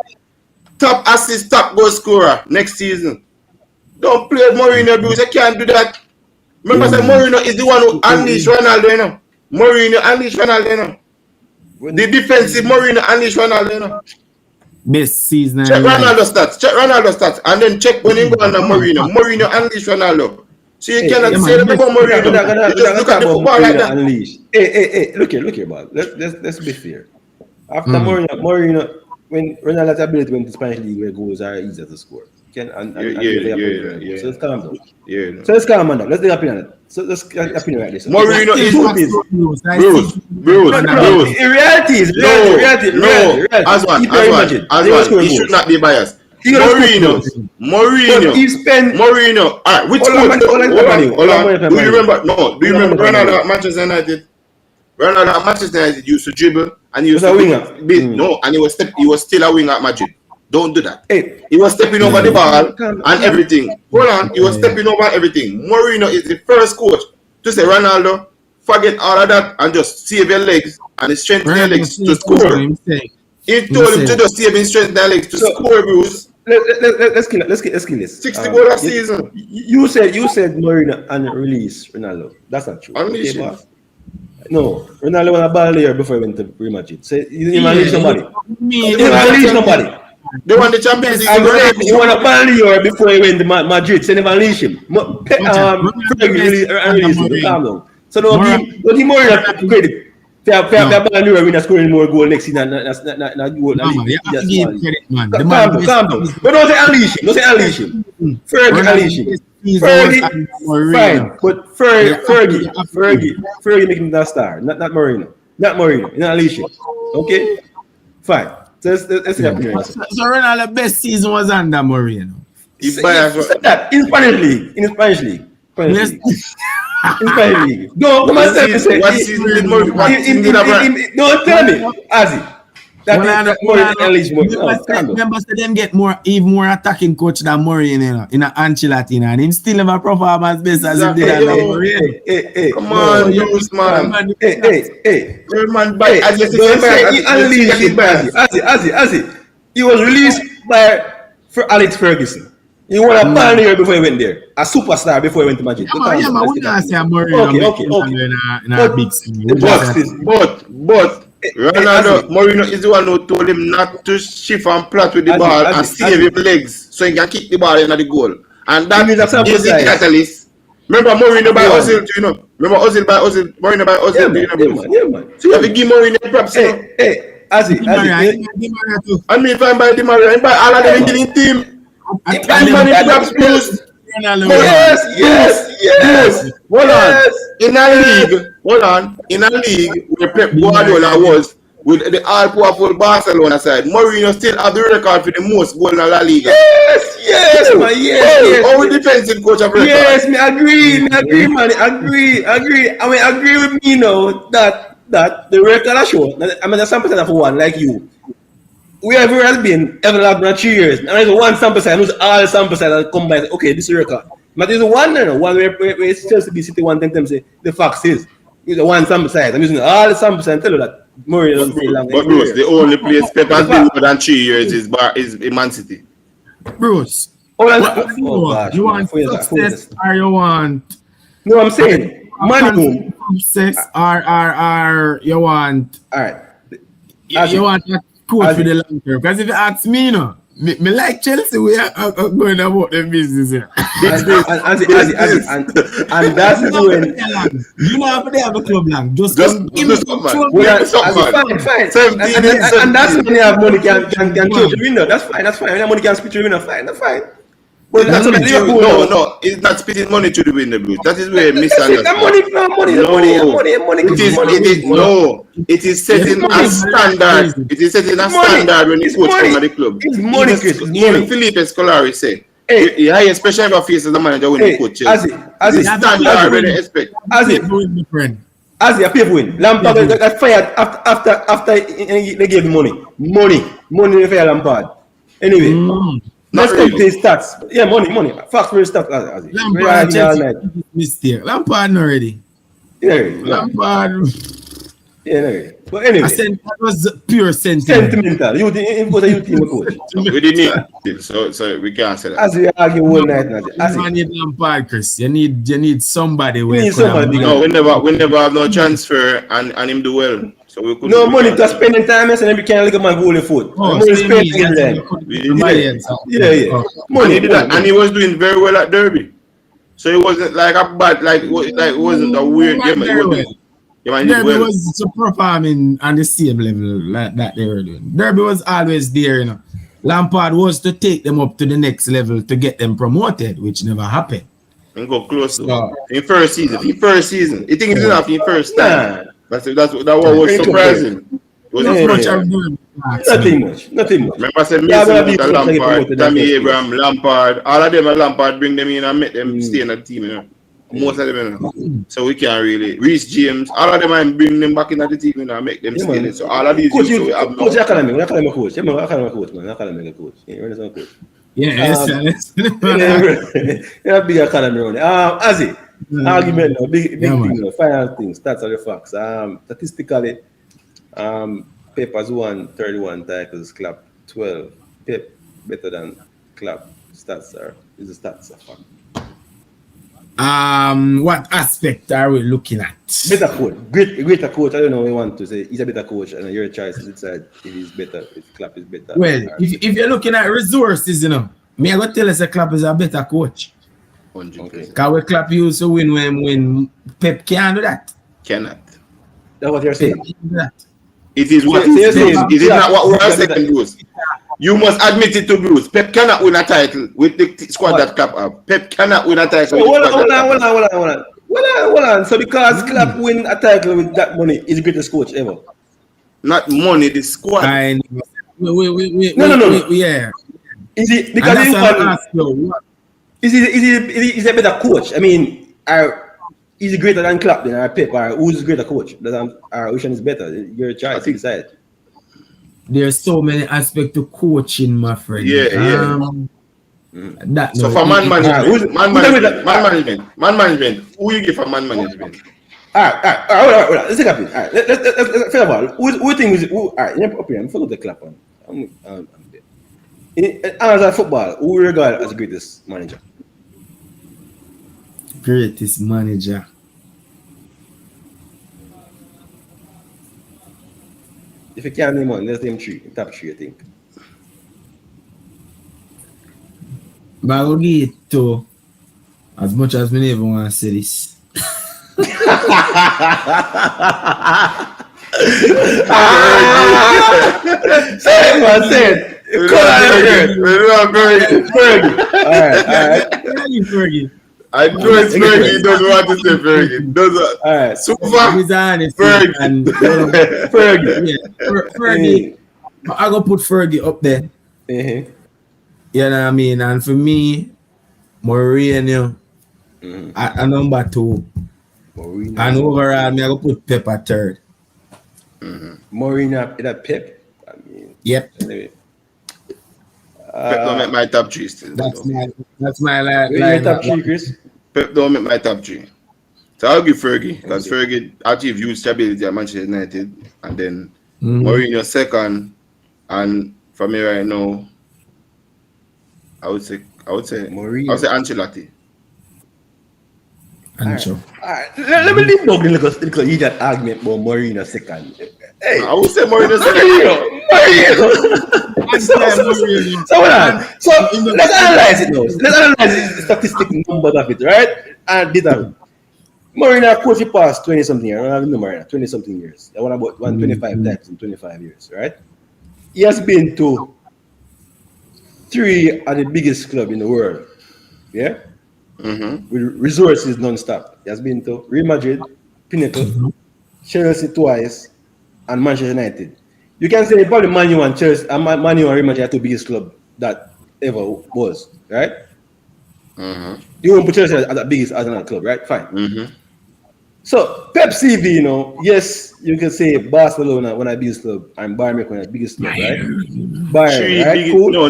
Top assist, top goal scorer next season. Don't play with Mourinho, Bruce. You can't do that. Remember, Mourinho is the one who unleashed Ronaldo, you know. Mourinho unleashed Ronaldo, you know. The defensive Mourinho unleashed Ronaldo, you know. Best season. Check Ronaldo stats. And then check when you go under Mourinho. Mourinho unleashed Ronaldo. So you cannot say that about Mourinho. You just look at the football like that. Hey, look here, boy. Let's be fair. After Mourinho, when Ronaldo has ability to win the Spanish league where goals are easier to score. So let's calm down. So let's calm down. Let's take opinion on it. So let's opinion like this. Mourinho is Bruce. In reality, he should not be biased. Mourinho. Alright, which coach? Hold on. Do you remember Ronaldo at Manchester United? Ronaldo at Manchester United used to dribble and he was a winger. And he was still a winger at Madrid. Don't do that. Hey. He was stepping over the ball and everything. Hold on, he was stepping over everything. Mourinho is the first coach to say, Ronaldo, forget all of that and just save your legs and strengthen your legs to score. He told him to just save his strength their legs to score, Bruce. Let's kill this. 60 goals a season. You said Mourinho and release Ronaldo. That's not true. No, Ronaldo won a ball there before he went to Real Madrid. So he didn't release nobody. They won the Champions League. He won a ball there before he went to Madrid. So they never release him. Release him. Calm down. So don't give Mourinho credit. They have ball scoring more goal next season. Not goal. Calm down. But don't say unleash him. Fergie unleash him. Fergie, fine, but Fergie making that star, not Mourinho, not Alicia. Okay, fine. So let's get So Ronaldo's best season was under Mourinho. In Spanish league. In Spanish league. Don't come and say what season did Mourinho? Don't tell me, Azzy. Remember, them get even more attacking coach than Mourinho in Ancelotti, and him still never perform as best as he did under Mourinho. Come on, Bruce, man. Azzy. He was released by Alex Ferguson. He won a ball here before he went there. A superstar before he went to Madrid. Yeah, man, we can't say Mourinho in a big scene. But Ronaldo, Mourinho is the one who told him not to shift and plot with the ball and save his legs so he can kick the ball in the goal. And that is the catalyst. Remember Mourinho by Ozil, you know? Remember Ozil by Ozil? Mourinho by Ozil, yeah, man. So you have to give Mourinho props. Hey, Azzy. And me if I'm by Di Maria, I'm by all of them in the team. I'm by props boost. Yes. Hold on. In a league where Pep Guardiola was with the all-powerful Barcelona side, Mourinho still have the record for the most goals in La Liga. Yes, man. Yes. Our defensive coach of record. Yes, me agree, man. Agree. I mean, agree with me now that the record I show. I mean, there's some percent of one like you. wherever has been, ever have been 3 years. And there's one sample size, who's all sample size that come by, okay, this is record. But there's one where it's Chelsea be City one them say the facts is. It's one sample size. I'm using all the sample size and tell you that Murray doesn't stay long. But Bruce, the only place Pep has been more than 3 years is Man City. Bruce, Oh, gosh, you want success or you want? No, I'm saying money. Success or you want? All right. You want a coach for the long term? Because if you ask me, me like Chelsea, we are going about the business here. And that's when you know how they have a club long. Just fine. And that's when you have money can change the window. That's fine. When you money can split the window, fine. That's fine. But that's what Liverpool. No, it's not spitting money to the window, Bruce. That is where misunderstanding. It is setting a standard. It is setting a standard when the coach comes at the club. It's money, Chris. Even Felipe Scolari said, the highest pressure ever faces the manager when the coach. As the standard when they expect. As a paper win. Lampard got fired after they gave him money. Money they fired Lampard. Anyway. Let's come to his stats. Yeah, money. Facts for his stats. Lampard mistake. Lampard already. Yeah, Lampard. Yeah, but anyway. That was pure sentimental. It was a youth team coach. We didn't need so we can't say that. As we argue all night now. You need Lampard, Chris. You need somebody. We need somebody. No, we never have no transfer and him do well. So we could no money to spend in time, and then we can't look at my goalie foot. Money spent in them. Yeah. Money did that, and he was doing very well at Derby. So it wasn't like a bad, it wasn't a weird game. Derby was performing on the same level like that they were doing. Derby was always there, you know. Lampard was to take them up to the next level to get them promoted, which never happened. And go close to in first season. You think it's enough in first time. That was surprising. Nothing much. Remember I said Mason, Lampard, Tammy Abraham, Lampard, all of them are Lampard, bring them in and make them stay in the team, you know. Most of them, you know. So we can't really. Reece James, all of them are bring them back in the team, you know, and make them stay in it. So all of these coach academy, we call him a coach. You academy coach, man. Academy coach. You understand coach? Yes. Yeah, big academy running. Azzy. Argument, big thing, final thing, stats are the facts. Statistically, Pep has won 31 titles, Klopp 12. Pep better than Klopp. Stats are the stats are fact. What aspect are we looking at? Better coach, greater coach. I don't know what you want to say. He's a better coach, and your choice is decide if he's better, if Klopp is better. Well, if you're looking at resources, you know, me I go tell us a Klopp is a better coach. Okay. Because we Klopp used to win when Pep can't do that. Cannot. That's what you're saying. It is what it is. It is not what we are saying, Bruce. You must admit it to Bruce. Pep cannot win a title with the squad that Klopp have. Pep cannot win a title. Hold on. So because Klopp win a title with that money, he's the greatest coach ever. Not money, the squad. No. Yeah. Is it because Is he a better coach? I mean, is he greater than Klopp than Pep? Or who's greater coach? Which one is better? Your choice to decide. There's so many aspects to coaching, my friend. So for man management, who you give for man management? All right. Let's take a bit. All right, let's first of all, who think is who? All right, in your opinion, forget the Klopp one. As football, who you regard as the greatest manager? Greatest manager. If you can't name one, let's name top three, I think. But I'll give it to, as much as we never want to say this. Say it. Fergie. I know it's Fergie. He doesn't want to say Fergie. Alright. Fergie. I go put Fergie up there. You know what I mean? And for me, Mourinho at number 2. And overall, I go put Pep at 3rd. Mourinho at Pep. I mean, Yep. Anyway. Pep don't make my top 3 still. That's my line. Your top 3, Chris? Pep don't make my top 3. So I'll give Fergie, because Fergie achieved huge stability at Manchester United, and then Mourinho second, and for me right now, I would say Mourinho. I would say Ancelotti. Ancho. Alright. Let me leave no little idiot argument about Mourinho second. Hey, I would say Mourinho second. So let's analyze it now. Let's analyze the statistic numbers of it, right? And did that. Mourinho coach for past 20 something years. I don't know Mourinho, 20 something years. I want about 125 times in 25 years, right? He has been to 3 of the biggest club in the world. Yeah? With resources non-stop. He has been to Real Madrid, Pinnacle, Chelsea twice, and Manchester United. You can say probably Man U and Chelsea, Man U and Real Madrid are 2 biggest clubs that ever was, right? You won't put Chelsea as the biggest Arsenal club, right? Fine. So Pep CV, you know, yes, you can say Barcelona when I biggest club and Bayern Munich when I biggest club, right? Bayern, right? Cool. No.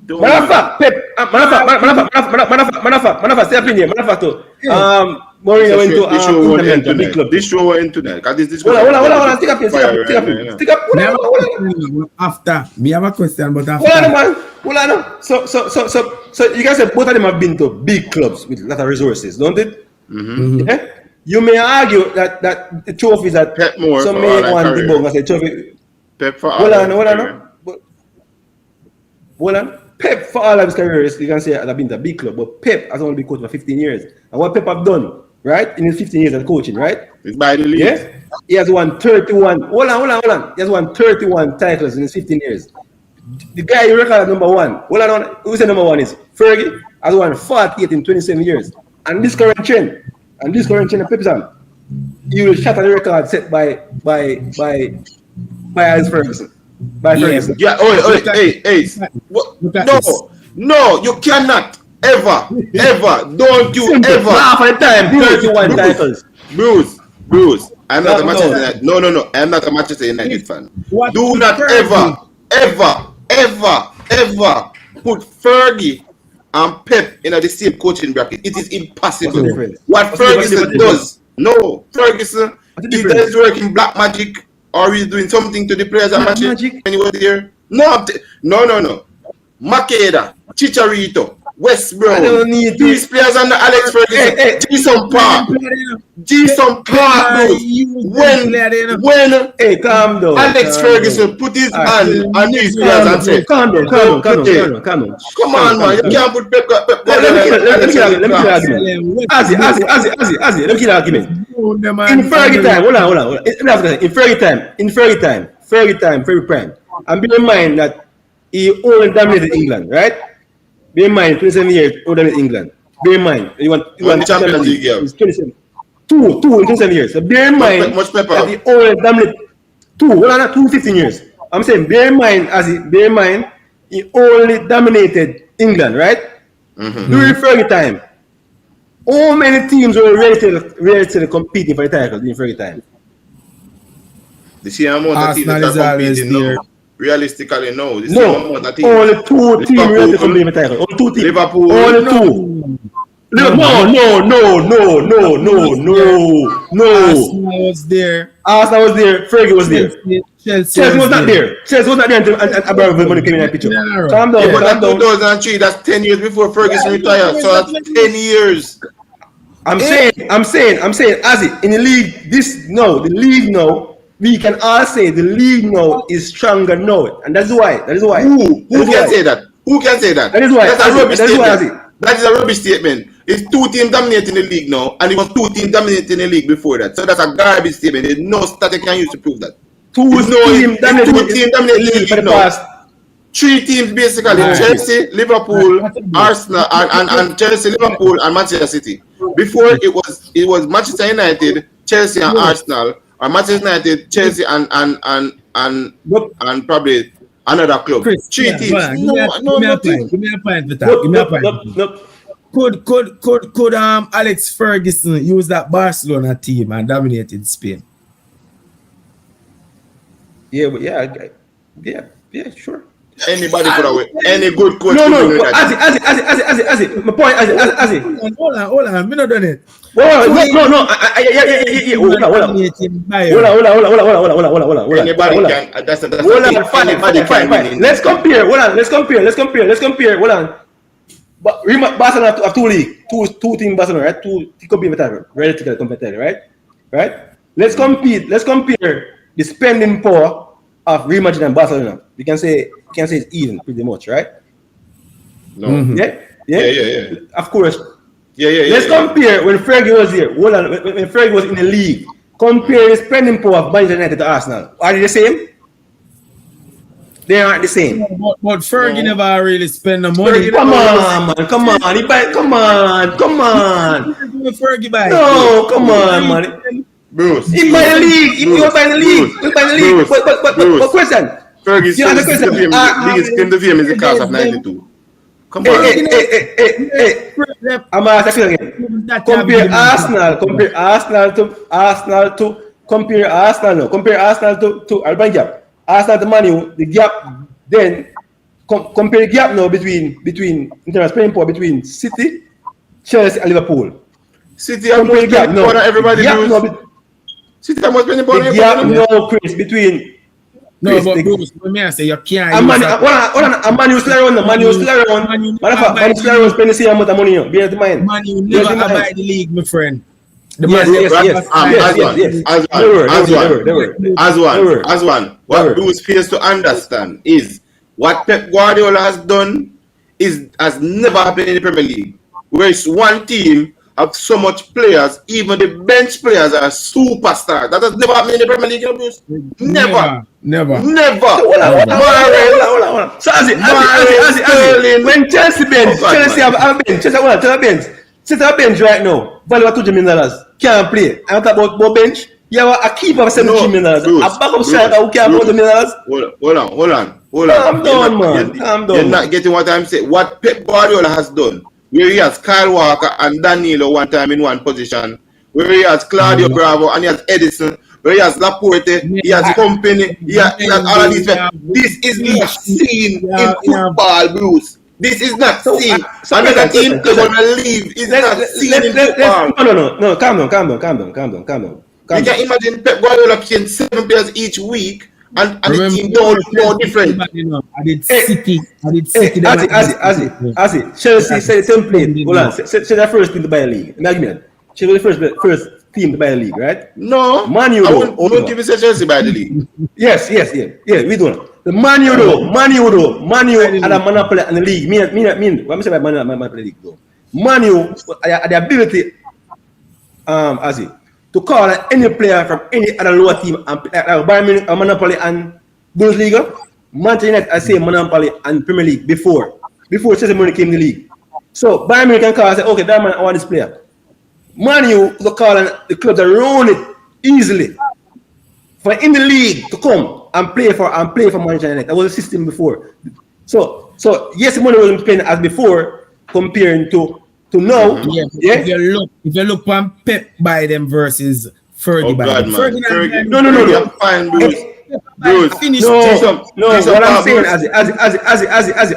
Manafa, Pep, Manafa, stay up in here, Manafa too. Mourinho went to big club. This show went into that. Hold on, stick up. After, me have a question, but after. Hold on. So you guys say both of them have been to big clubs with a lot of resources, don't it? Yeah? You may argue that the trophies that Pep more some for may all want career. the bug and say trophy. Pep for Hold all on. Pep for all of his career, you can say have been to a big club, but Pep has only been coached for 15 years. And what Pep have done, right, in his 15 years of coaching, right? It's by the league. Yes? He has won 31. Hold on. He has won 31 titles in his 15 years. The guy you record number 1. Hold on. Who said number 1 is? Fergie has won 48 in 27 years. And this current trend of Pep's on, he will shatter the record set by Alex Ferguson. Yeah, hey. No, you cannot ever, don't you ever. Half of the time, 31 titles. Bruce, I'm not a Manchester United. No, I'm not a Manchester United fan. Do not ever put Fergie and Pep in the same coaching bracket. It is impossible. What Ferguson does, Ferguson either is working black magic or he's doing something to the players at Magic when he was there. No. Makeda, Chicharito, West Brom, these players under Alex Ferguson. Jason Park, when calm down. Alex Ferguson put his hand on these players and said, calm down. Come on, man, you can't put Pep. Let me kill the argument. Let me kill the argument. In Fergie time, hold on. In Fergie time, very prime. And bear in mind that he only dominated England, right? Bear in mind, 27 years, older than England. Bear in mind, he won Champions League, yeah. 27. Two in 27 years. So bear in mind that he only dominated 15 years. I'm saying, bear in mind, he only dominated England, right? During Fergie time, how many teams were ready to competing for the title during Fergie time? The same amount of teams that are competing now. Realistically, no. Only 2 teams ready to compete for the title. Only 2 teams. Liverpool. Only 2. No. Arsenal was there. Fergie was there. Chelsea was not there. Chelsea was not there until Abramovich came in that picture. Calm down. But that 2003, that's 10 years before Ferguson retired. So that's 10 years. I'm saying, Azzy, in the league, the league now, we can all say the league now is stronger now. And that's why. Who can say that? That is why. That's a rubbish statement. That is a rubbish statement. It's 2 teams dominating the league now, and it was 2 teams dominating the league before that. So that's a garbage statement. There's no stat can use to prove that. 2 teams dominating the league for the past. 3 teams basically: Chelsea, Liverpool, Arsenal, and Chelsea, Liverpool, and Manchester City. Before it was Manchester United, Chelsea, and Arsenal, or Manchester United, Chelsea, and probably another club. Chris, 3 teams. Give me a point for that. Could Alex Ferguson use that Barcelona team and dominated Spain? Yeah. Yeah, sure. Anybody could have any good coach. No, could do but that. as it. My point, as it. Hold on. Me not done it. No. Yeah. Hold on. Anybody can. That's Hold on. anybody can win. Fine. Let's compare. Hold on. But Barcelona have two league, two team Barcelona, right? Two competitive, relatively competitive, right? Let's compare the spending power of Real Madrid and Barcelona. We can say it's even pretty much, right? No. Mm-hmm. Yeah. Of course. Yeah. Let's compare when Fergie was here. Hold on, when Fergie was in the league. Compare the spending power of Manchester United to Arsenal. Are they the same? They aren't the same. But Fergie never really spend the money. Come on, man. Come on. Fergie buy. No, come on, man. Bruce. He buy the league. He was buying the league. But question. Fergie's claim to fame is the class of 92. Come on. Hey. I'm asking again. Compare Arsenal to Alban Gap. Arsenal to Man U, the gap. Then compare the gap now between in terms of spending power between City, Chelsea, and Liverpool. City are more spending more than everybody knows. City are more spending more than everybody knows. No, Chris, between. No, but Bruce, let me say you can't. Man U still around. Man U still around. Spending the same amount of money. Bear in mind. Man U never buy the league, my friend. Yes. As one. What Bruce fails to understand is what Pep Guardiola has done has never happened in the Premier League. Where it's one team have so much players, even the bench players are superstars. That has never happened in the Premier League, you know, Bruce? Never. Hold on. So as it, when Chelsea bench, Chelsea have a bench. Chelsea have a bench right now. Value $2 million. Can't play. I'm talking about bench. You have a keeper of $17 million. A backup striker who can't afford $1 million. Hold on. Calm down, man. You're not getting what I'm saying. What Pep Guardiola has done, where he has Kyle Walker and Danilo one time in one position, where he has Claudio Bravo and he has Edison, where he has Laporte, he has Company, he has all of these. This is not seen in football, Bruce. This is not seen. Another team is going to leave. It's not seen in football. No. Calm down. You can imagine Pep Guardiola playing 7 players each week and the team don't look different. I did City. As it. Chelsea said the template. Hold on. Say the first team to buy a league. Imagine Chelsea was the first team to buy a league, right? No. Man U. I won't give you Chelsea buy the league. Yes. We don't. The Man U had a monopoly on the league. What I'm saying about monopoly league though. Man U had the ability, as it, to call any player from any other lower team and Bayern Munich a monopoly and Bundesliga. Manchester United I say monopoly and Premier League before Chelsea money came in the league. So Bayern Munich can call and say, okay, that man I want this player. Man U to call the clubs around it easily for in the league to come and play for Manchester United. That was a system before. So yes, the money wasn't playing as before comparing to now. Yeah. If you look on Pep by them versus Fergie by them. Fergie. No. Fine, Bruce. What I'm saying,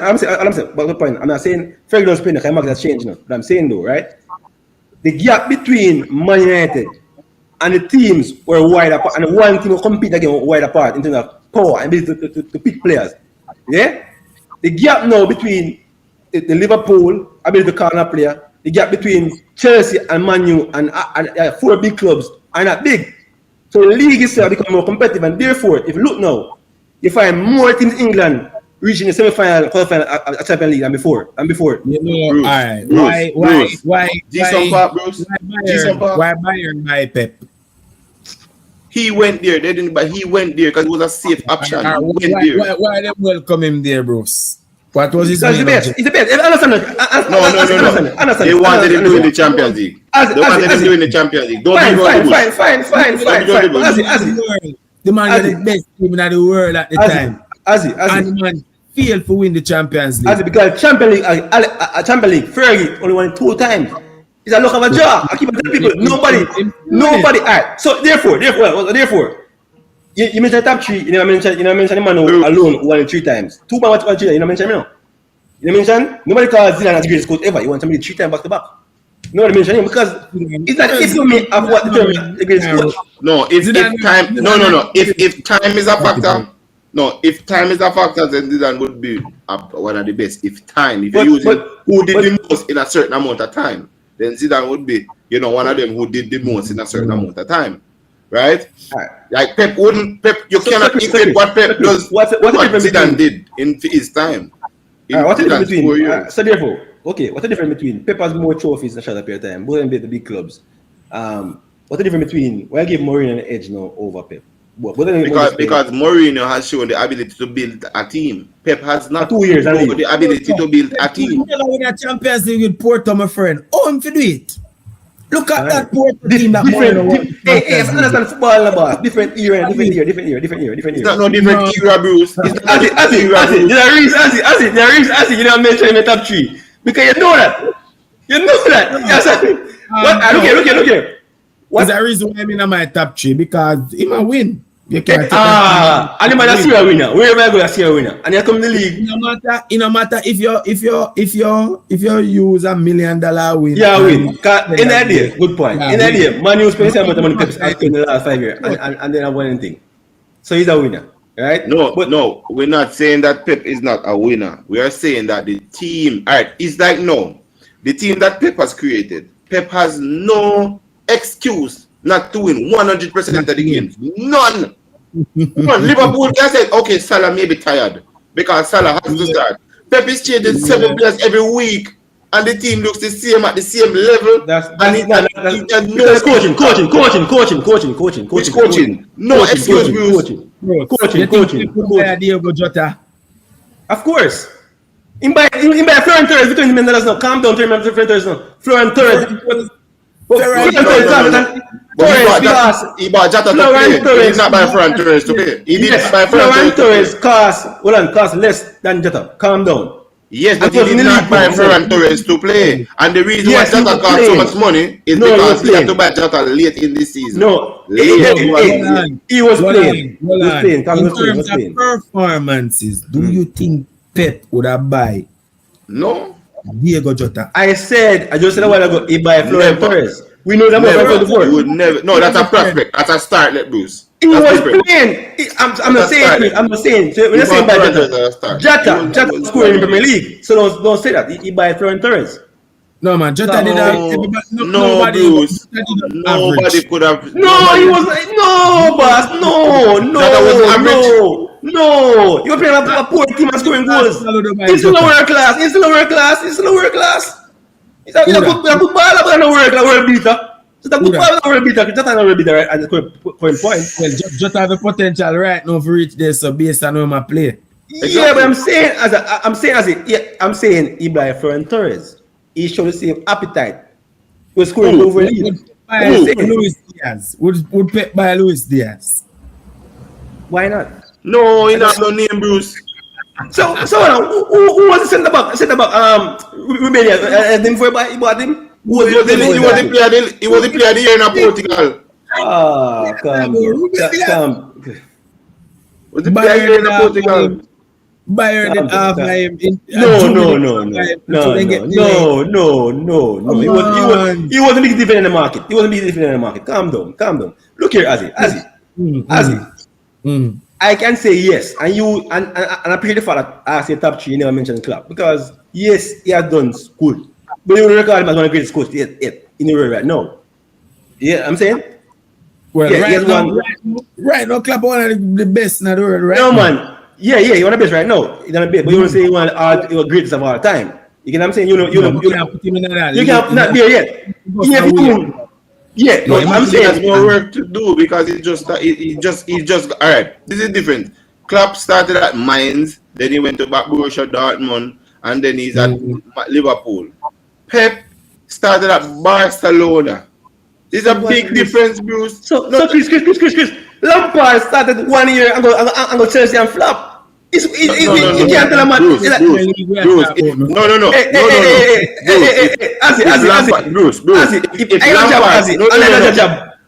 I'm saying, but the point, I'm not saying Fergie don't spend the market has changed now. But I'm saying though, right? The gap between Man United and the teams were wide apart, and the one team will compete again wide apart in terms of power and ability to pick players. Yeah? The gap now between the Liverpool ability to call a player, the gap between Chelsea and Man U and 4 big clubs are not big. So the league itself become more competitive, and therefore, if you look now, you find more teams in England reaching the semi-final, quarter-final at Champions League than before. You know, Bruce, all right. Bruce, Why Bruce? Why Bayern buy Pep? He went there. They didn't, but he went there because it was a safe option. Why they welcome him there, Bruce? What was his name? He's the best. No. They wanted him doing the Champions League. They wanted him doing the Champions League. Fine. The man was the best team in the world at the time. And the man failed to win the Champions League. Because Champions League, Fergie only won 2 times. It's a look of a jaw. I keep telling people, nobody. Alright. So therefore, You mentioned top 3. You never mentioned the man who alone won it 3 times. 2 man won 3 times. You never mentioned me no. You mentioned nobody calls Zidane as the greatest coach ever. You want somebody 3 times back to back. Nobody mentioned him because it's like if you make of what the term the greatest coach. No, if time no. If time is a factor. No, if time is a factor, then Zidane would be one of the best. If you use who did the most in a certain amount of time, then Zidane would be, one of them who did the most in a certain amount of time, right? Like Pep, you cannot equate what Pep does. What Zidane did in his time. What's the difference between? So therefore, what's the difference between Pep has more trophies in a shorter period of time? Both of them beat the big clubs. What's the difference between why give Mourinho an edge now over Pep? Because Mourinho has shown the ability to build a team. Pep has not 2 years shown the ability to build a team. You never win a Champions League with Porto, my friend. Oh, I'm to do it. Look at that Porto team that Mourinho won. Hey, I understand football about different era. It's not no different era, Bruce. It's not Azzy. You don't mention the top 3 because you know that. Look here. What's the reason why I'm in my top 3? Because he might win. You can't and you might see a winner. Wherever I go, I see a winner. And you come in the league. It no matter if you use $1 million win. Yeah, win. In the idea, good point. In the idea, Man U spends amount of money Pep has spent in the last 5 years, and then I won anything. So he's a winner, right? No, we're not saying that Pep is not a winner. We are saying that the team, alright, it's like the team that Pep has created. Pep has no excuse not to win 100% of the games. None. Liverpool can say, okay, Salah may be tired because Salah has to start. Pep is changing 7 players every week, and the team looks the same at the same level. That's coaching. No excuse, Bruce. Coaching. Diego Jota. Of course. In by Florian Torres, between the men now. Calm down, Florian Torres now. Florian Torres. He bought Jota to play. He's not by Florian Torres to play. He did buy Florian Torres cost less than Jota. Calm down. Yes, but he did not buy Florian Torres to play. And the reason why Jota cost so much money is because he had to buy Jota late in the season. No, he was playing. In terms of performances, do you think Pep would have buy? No. Diego Jota. I just said a while ago, he buy Florian Torres. We know that before. You would never. No, that's a prospect. That's a start, let Bruce. He was playing. I'm not saying. So when I say buy Jota scoring in the Premier League. So don't say that. He buy Florian Torres. No man, Jota did that. Bruce. Nobody could have. No, he was no, boss. No. You were playing a poor team and scoring goals. It's lower class. It's a good ball, but no world beater. It's a good ball, world beater. Jota no world beater right at the point. Well, Jota have the potential right now for reach there, so based on how my play. Yeah, but I'm saying he buy Florian Torres. He showed the same appetite. He was scoring over lead. Luis Diaz. Would Pep buy Luis Diaz? Why not? No, he not no name, Bruce. So who was the centre back? Romania. Then for he bought him. He was the player of the year in Portugal. Come. Was the player of the year in Portugal? Bayern did half him. No. He wasn't big different in the market. Calm down. Look here, Azzy. I can say yes, and I appreciate the fact that I say top 3, you never mentioned club because yes, he has done good, but you record him as one of the greatest coaches yet in the world right now. Yeah, I'm saying. Well, right now, club one of the best in the world, right? No, man. Yeah, you're one of the best right now. He's the best, but you want to say you want the greatest of all time. You get what I'm saying? You can't put him in that. You can't not there yet. Yeah, no, I'm saying there's more work to do because he just all right. This is different. Klopp started at Mainz, then he went to Borussia Dortmund, and then he's at Liverpool. Pep started at Barcelona. There's a big difference, Bruce. So Chris. Lampard started 1 year and go Chelsea and flop. You can't tell him what. Bruce.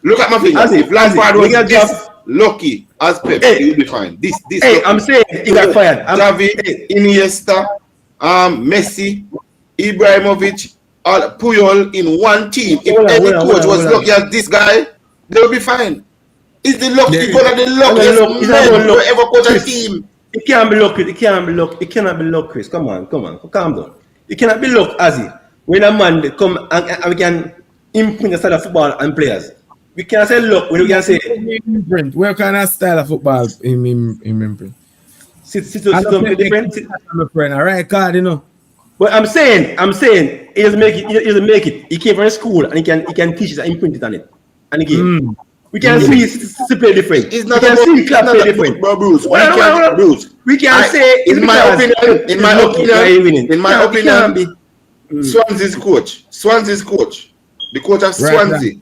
Look at my finger. If Lampard was this, lucky as Pep, he'll be fine. This. Hey, I'm saying he got fired. Xavi, Iniesta, Messi, Ibrahimovic, Puyol in one team. If any coach was lucky as this guy, they'll be fine. It's the luck. It's one of the luckiest men who ever coach a team. It can't be luck. It cannot be luck, Chris. Come on, calm down. It cannot be luck, Azzy. When a man come and we can imprint the style of football and players. We can't say luck when we can say imprint. Where kind of style of football in imprint? Sit different. I'm a friend, all right, card, you know. But I'm saying, he doesn't make it. He came from school and he can teach it and imprint it on it. And again, we can see it's play different. It's not we can about, see club play different. Bro, Bruce. We can say in my opinion, Swansea's coach, the coach of Swansea.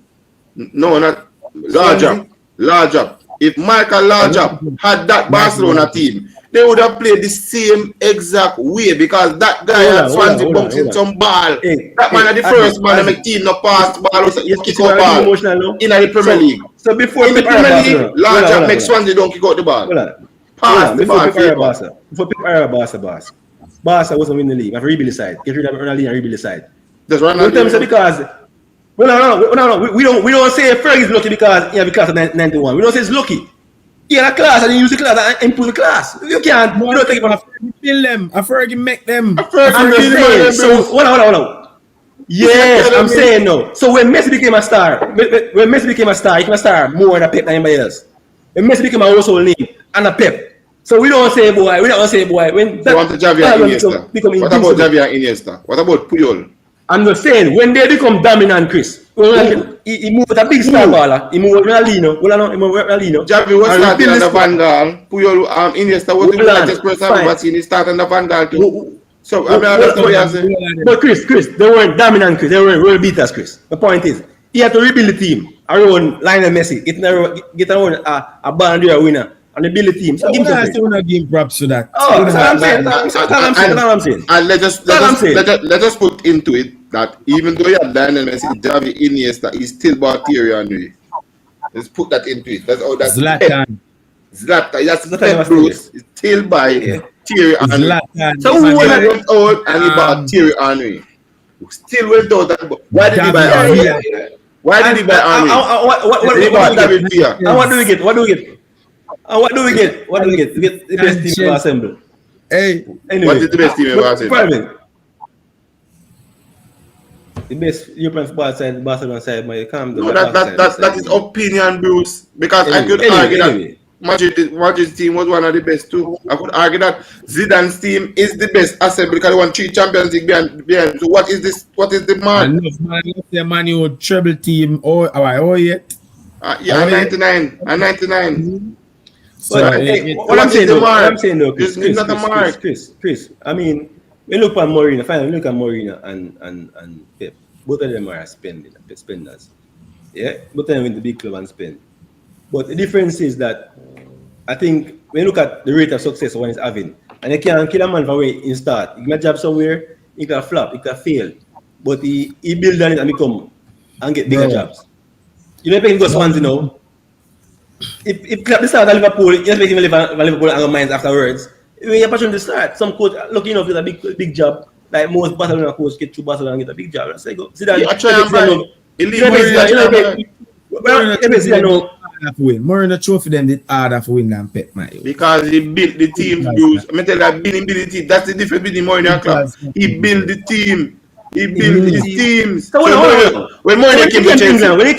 No, not Large. If Michael Large had that Barcelona team, they would have played the same exact way because that guy at Swansea bumped in some ball. That man is the first man to make team no pass the ball, kick out ball in the Premier League. So before in the Premier League, Large makes Swansea don't kick out the ball. Pass the ball. Before Pep era Barca wasn't winning the league. I have a rebuild side. Get rid of Ronaldinho and rebuild side. That's Ronaldinho. Because no. We don't say Fergie's lucky because of 91. We don't say it's lucky. He had a class and he used the class and improve the class. You can't. You don't take it from kill them. I Fergie make them. I'm just saying. So hold on. Yes, I'm saying no. So when Messi became a star, he became a star more than Pep than anybody else. When Messi became a household name and a Pep. So we don't say boy. When that, you want Xavi and Iniesta? What about Xavi and Iniesta? What about Puyol? I'm just saying, when they become dominant, Chris, he moved with a big star baller. He moved with Ronaldinho. Xavi was starting on the Van Gaal. Puyol, Iniesta was the largest person I've ever seen. He started on the Van Gaal too. So, I mean, that's what you're saying. But Chris, they weren't dominant, Chris. They weren't world beaters, Chris. The point is, he had to rebuild the team around Lionel Messi, get around a Ballon d'Or winner. And they build a team. So give props to that. Oh, that's what I'm saying. And let us put into it that even though you have Lionel Messi, Xavi, Iniesta, he's still bought Thierry Henry. Let's put that into it. That's all that. Zlatan. That's Pep Bruce. He's still by Thierry Henry. So who went out and he bought Thierry Henry? Still went out. Why did he buy Henry? Why did he buy Henry? What do we get? What do we get? We get the best team ever assembled. Hey, anyway, what is the best team ever assembled? The best European football side, Barcelona side, that is opinion, Bruce. Because I could argue that Madrid's team was one of the best too. I could argue that Zidane's team is the best assembled because they won 3 Champions League behind. So what is this? What is the man? The Man U treble team yet? Yeah, 99. So what I'm saying though, Chris. I mean, we look at Mourinho. Finally, look at Mourinho and Pep. Both of them are spenders. Yeah, both of them in the big club and spend. But the difference is that I think when you look at the rate of success one is having, and you can't kill a man for where he start. He can job somewhere, he can flop, he can fail, but he build on it and become and get bigger jobs. You don't think he goes Swansea now. If Klopp start at Liverpool, you just make him leave Liverpool and minds afterwards. When you opportunity to start, some coach lucky enough to get a big job. Like most Barcelona coach get to Barcelona and get a big job. Let's say go. See that? Mourinho trophy them did harder for win than Pep, man. Because he built the team, Bruce. I tell you, building the team. That's the difference between Mourinho and Klopp. He built the team. He built his teams. So when Mourinho came to Chelsea, when he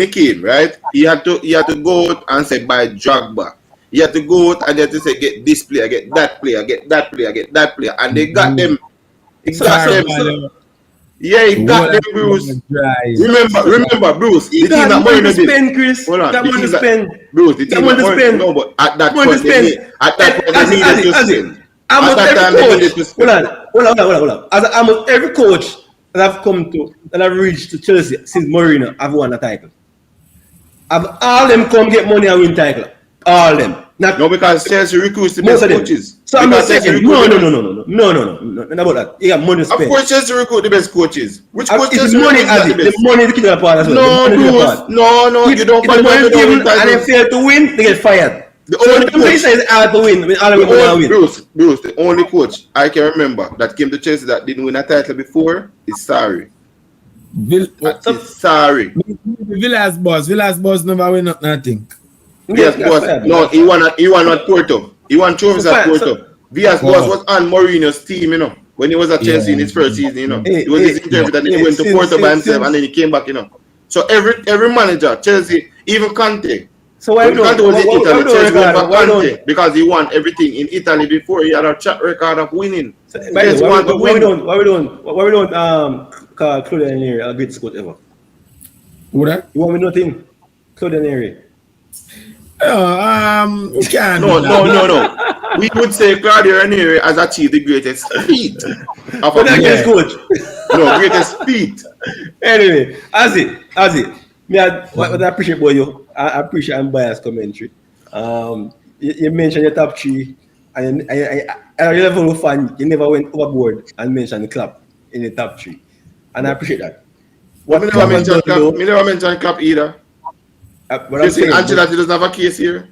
came, right? He had to go out and say buy Drogba. He had to go out and he had to say get this player, get that player, get that player, get that player, and they got them. He got them. Yeah, he got them, Bruce. Remember, Bruce. He got money to spend, Chris. Hold on, got money to spend. Bruce, the team to spend. No, but at that point, they needed to spend. Hold on. As almost every coach that I've come to, that I've reached to Chelsea since Mourinho, I've won a title. All them come get money and win title. All them. No, because Chelsea recruits the Most best of them. coaches. So I'm not Because saying Chelsea no recruit the about that. You got money to Of spend. course, Chelsea recruit the best coaches. Which coach It's Chelsea the money, recruits the the best? money is the killer part as well. No, The money is the killer Bruce. part. No, If you don't the qualify money for the given win and they titles. fail to win, they get fired. The So only the competition is hard to win. When all of them want to win. Bruce, the only coach I can remember that came to Chelsea that didn't win a title before is Sarri. Sorry. Villas boss never win nothing, I think. Villas boss. No, he won at Porto. He won trophies at Porto. Villas boss was on Mourinho's team, you know, when he was at Chelsea in his first season, you know. He was his interpreter, and then he went to Porto by himself, and then he came back, you know. So every manager, Chelsea, even Conte. So why Conte was in Italy, Chelsea went for Conte because he won everything in Italy before. He had a track record of winning. Why we don't call Claude Ranieri a great coach ever? Who that? You want me nothing? Claude Ranieri. We can't. No. We would say Claudio Ranieri has achieved the greatest feat of a greatest coach. No, greatest feat. Anyway, as it. What I appreciate about you, I appreciate unbiased commentary. You mentioned your top three, and at a level of fan, you never went overboard and mentioned the club in the top three, and I appreciate that. We never mentioned club either. You see, Ancelotti doesn't have a case here.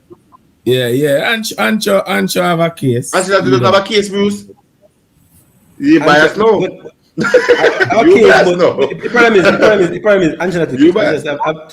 Yeah. Ancho have a case. Ancelotti doesn't have a case, Bruce. You biased now. The problem is Ancelotti.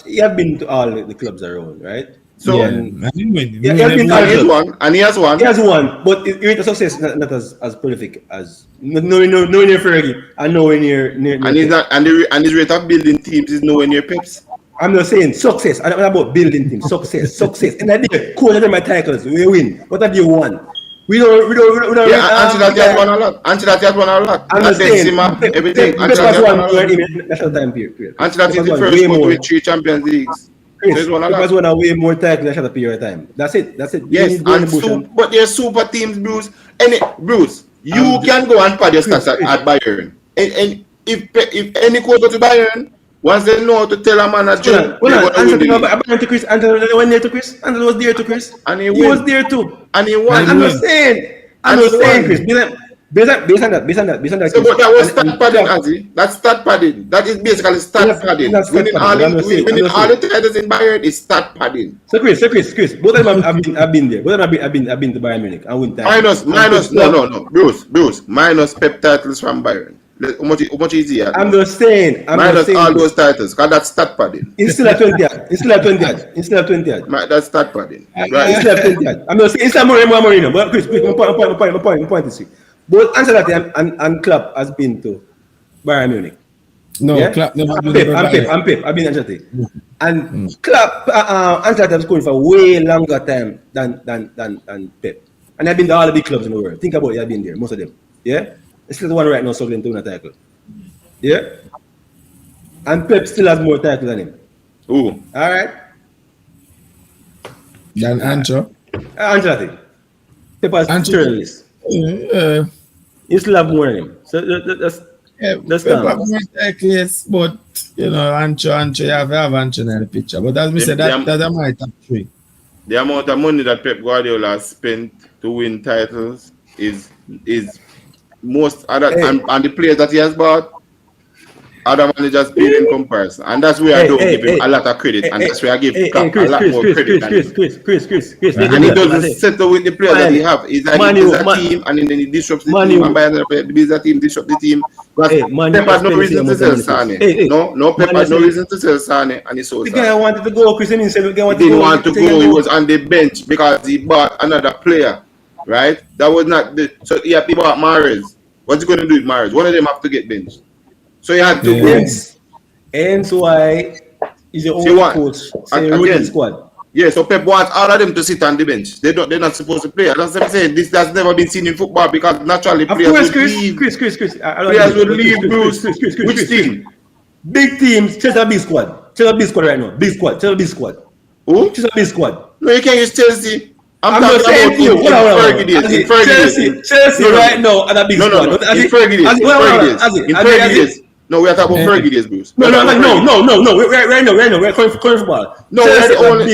He has been to all the clubs around, right? So and he has one. He has one, but it rate of success not as prolific as nowhere near Fergie and nowhere near and he's not and his rate of building teams is nowhere near Pep's. I'm not saying success. I'm not about building teams. Success. And I did cool of my titles. We win. What have you won? We don't. Ancelotti has won a lot. I'm not saying everything. Ancelotti won national time period. Ancelotti is the first coach with 3 Champions Leagues. Chris was won a way more titles than national period of time. That's it. Yes, but they're super teams, Bruce. Bruce, you can go and pad your stats at Bayern. And if any coach go to Bayern, once they know how to tell a manager, Angelo went there to Chris. Angelo was there to Chris. And he was there too. And he won. I'm not saying, Chris. Based on that. So, but that was stat padding, Azzy. That's stat padding. That is basically stat padding. Winning all the titles in Bayern is stat padding. So Chris. Both of them I've been there. Both of them I've been to Bayern Munich. I win titles. Minus. No. Bruce. Minus Pep titles from Bayern. How much is he at? I'm just saying. Minus all those titles, because that's stat padding. It's still at 20 yard. That's stat padding. Right. It's still at 20 yard. I'm not saying it's not Mourinho. But Chris, my point is both Ancelotti and Klopp has been to Bayern Munich. No, Klopp never been to Bayern. I'm Pep. I've been Ancelotti. And Klopp, Ancelotti has going for way longer time than Pep. And I've been to all the big clubs in the world. Think about it, I've been there, most of them. Yeah? It's still the one right now struggling to win a title. Yeah? And Pep still has more titles than him. Ooh. Alright? Than Ancho? Ancelotti. Pep has 2 journalists. Yeah. You still have more than him. So that's Pep have more titles, but you know, Ancho, you have Ancho in the picture. But as we said, that's my top 3. The amount of money that Pep Guardiola has spent to win titles is most other and the players that he has bought, other managers paid in comparison, and that's where I don't give him a lot of credit, and that's where I give Klopp a lot more credit. Chris, and he doesn't settle with the players that he have. It's like he builds a team, and then he disrupts the team, and by the way, builds a team, disrupt the team. Pep had no reason to sell Sane. No, Pep had no reason to sell Sane, and he sold Sane. The guy wanted to go. Chris, he didn't want to go. He was on the bench because he bought another player. Right? That was not the so yeah, people at Mahrez. What's he going to do with Mahrez? One of them have to get benched. So he had to go. Hence why he's the only coach saying squad. Yeah, so Pep wants all of them to sit on the bench. They're not supposed to play. That's what I'm saying. This has never been seen in football because naturally players would leave. Chris. Players would leave, Bruce. Which team? Big teams. Chelsea a big squad. Chelsea a big squad right now. Big squad. Chelsea a big squad. Who? Chelsea a big squad. No, you can't use Chelsea. I'm not saying to you. Chelsea right now at a big squad. In Fergie days. No, we are talking about Fergie days, Bruce. No. Right now, we're calling for ball. No, we're the only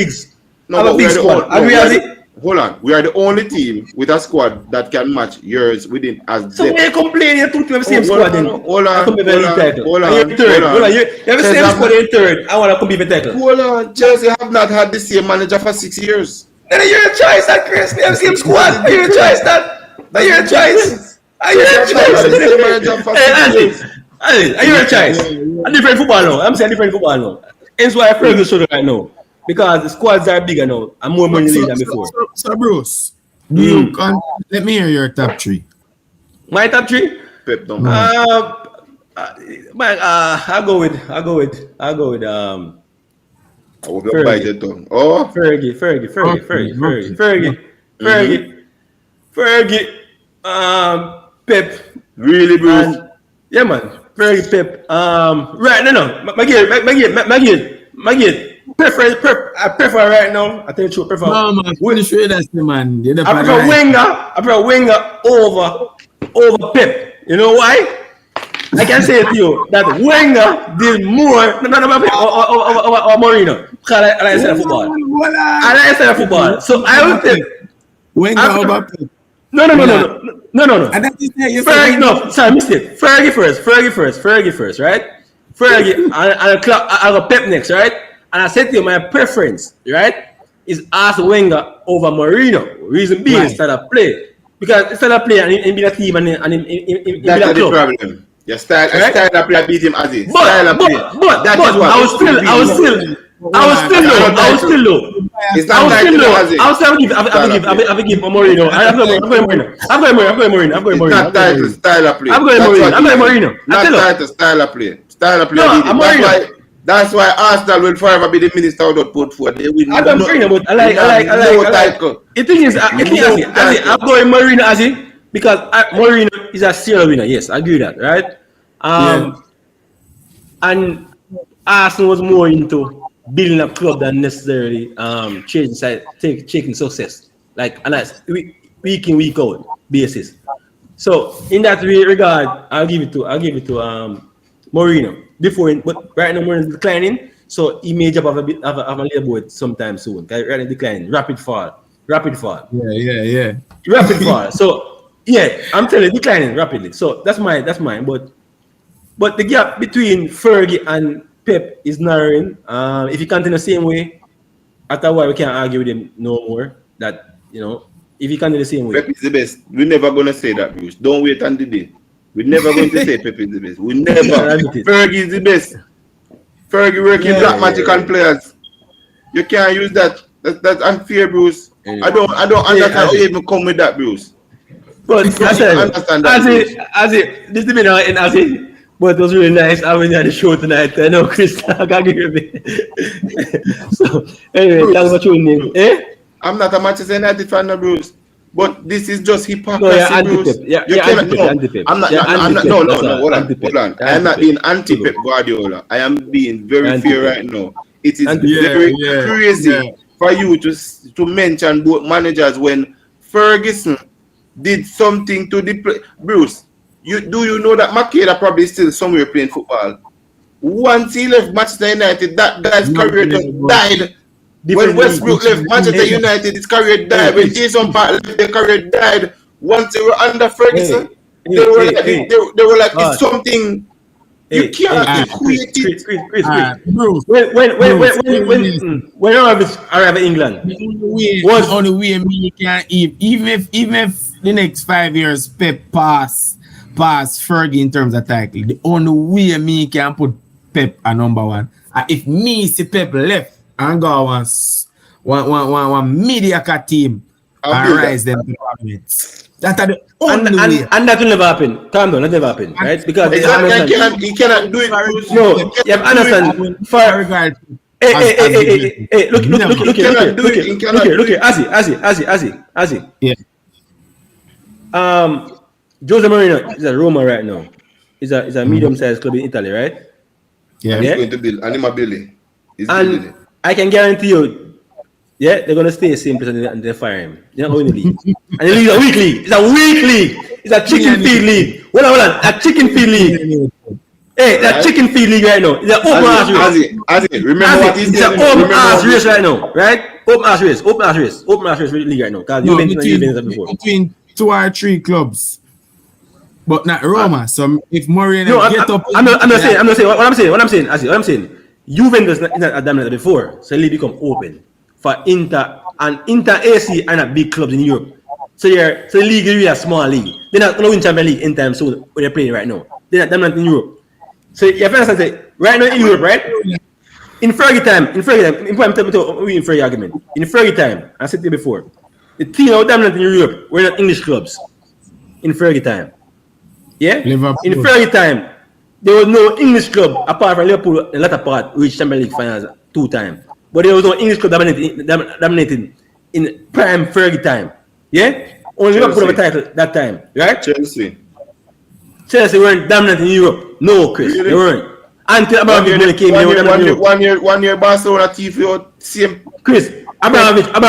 big squad. And we have it. hold on. We are the only team with a squad that can match yours within as So why you complain? You two teams have the same squad then. Hold on. You have the same squad in third. I want to compete with title. Hold on. Chelsea have not had the same manager for 6 years. Then you're a choice that Chris. They have the same squad. Are you a choice that? Are you a choice? Are you a choice? Are you a choice? A different football now. I'm saying different football now. Hence why I feel the shoulder right now. Because the squads are bigger now and more money than before. So Bruce, let me hear your top 3. My top 3? Pep don't I'll go with Fergie. Pep. Really, Bruce? Yeah, man. Fergie, Pep. Right, no. Magid. I prefer right now. I tell you the truth. No, man. That's the man. I prefer Wenger over Pep. You know why? I can say to you that Wenger did more or Mourinho. Because I like to football. I like to football. So I will tell Wenger over Pep. No. And that is Fergie, no, sorry, mistake. Fergie first, right? Fergie and I got Pep next, right? And I said to you, my preference, right, is Arsene Wenger over Mourinho. Reason being, instead of play. Because instead of play and in be a team and in be a club. The problem. Your style of play beat him as it. But I was still low. It's not title. I will give Mourinho. I'm going Mourinho. Not title, style of play. I'm going Mourinho. Not title, style of play. Style of play. That's why Arsenal will forever be the minister of that put forward. They will I'm going Mourinho, but I like. The thing is, I'm going Mourinho as it because Mourinho is a serial winner. Yes, I agree with that, right? And Arsenal was more into building a club than necessarily taking success, like a nice week in week out basis. So in that regard, I'll give it to Mourinho. But right now Mourinho is declining, so he may jump off a leaderboard sometime soon. Right now declining, rapid fall. Yeah. Rapid fall. So yeah, I'm telling you, declining rapidly. So that's mine. But the gap between Fergie and Pep is narrowing. If he continue the same way, after a while we can't argue with him no more. That if he continue the same way, Pep is the best. We're never gonna say that, Bruce. Don't wait until the day. We're never going to say Pep is the best. We never. Fergie is the best. Fergie working black magic on players. You can't use that. That's unfair, Bruce. I don't understand how you even come with that, Bruce. But this is me but it was really nice having you on the show tonight. I know Chris can't hear me. So anyway, thanks for tuning in. I'm not a Manchester United fan, no, Bruce. But this is just hypocrisy, no, Bruce. Anti-Pep. I'm not. Hold on. I am not being anti-Pep Guardiola. I am being very fair right now. It is very crazy for you to mention both managers when Ferguson did something to the play. Bruce, you know that Makeda probably still somewhere playing football? Once he left Manchester United, that guy's career just died. When Westbrook left Manchester United, his career died. When Jason Park left, their career died. Once they were under Ferguson, they were like it's something you can't equate it. Bruce, when I arrive in England, was only way me can even if the next 5 years Pep pass Fergie in terms of title, the only way me can put Pep at number one. If me see Pep left and go one mediocre team and rise them to prominence. That's the only way. And that will never happen. Calm down, that never happen, right? Because he cannot do it. No, you understand. For regard. Hey, look here. Azzy. Yeah. Jose Mourinho is at Roma right now. It's a medium-sized club in Italy, right? Yeah. He's going to build. Anima building. And I can guarantee you, they're going to stay the same place and they fire him. They're not going to league. And the league is a weak league. It's a weak league. It's a chicken feed league. Hold on. A chicken feed league. Hey, that chicken feed league right now. It's an open ass race. Remember what he It's said? an open ass race right now, right? Open ass race league right now. Because No, you've been before. between 2 or 3 clubs, but not Roma. So if Mourinho No, get up, I'm not saying. What I'm saying. Juventus is not a dominant before, so the league become open for Inter and Inter AC are not big clubs in Europe. So the league is really a small league. They're not going to win Champions League in time soon when they're playing right now. They're not dominant in Europe. So you have to understand, right now in Europe, right? In Fergie time, in Fergie argument. In Fergie time, I said it before, the team that were dominant in Europe were not English clubs. In Fergie time. Yeah? Liverpool. In Fergie time, there was no English club apart from Liverpool in the latter part reached Champions League finals 2 times. But there was no English club dominated in prime Fergie time. Yeah? Only Liverpool have a title that time, right? Chelsea weren't dominant in Europe. No, Chris, Really? They weren't. Until Abramovich came, they were dominant in Europe. One year Barcelona TV out same. Chris, Abramovich. I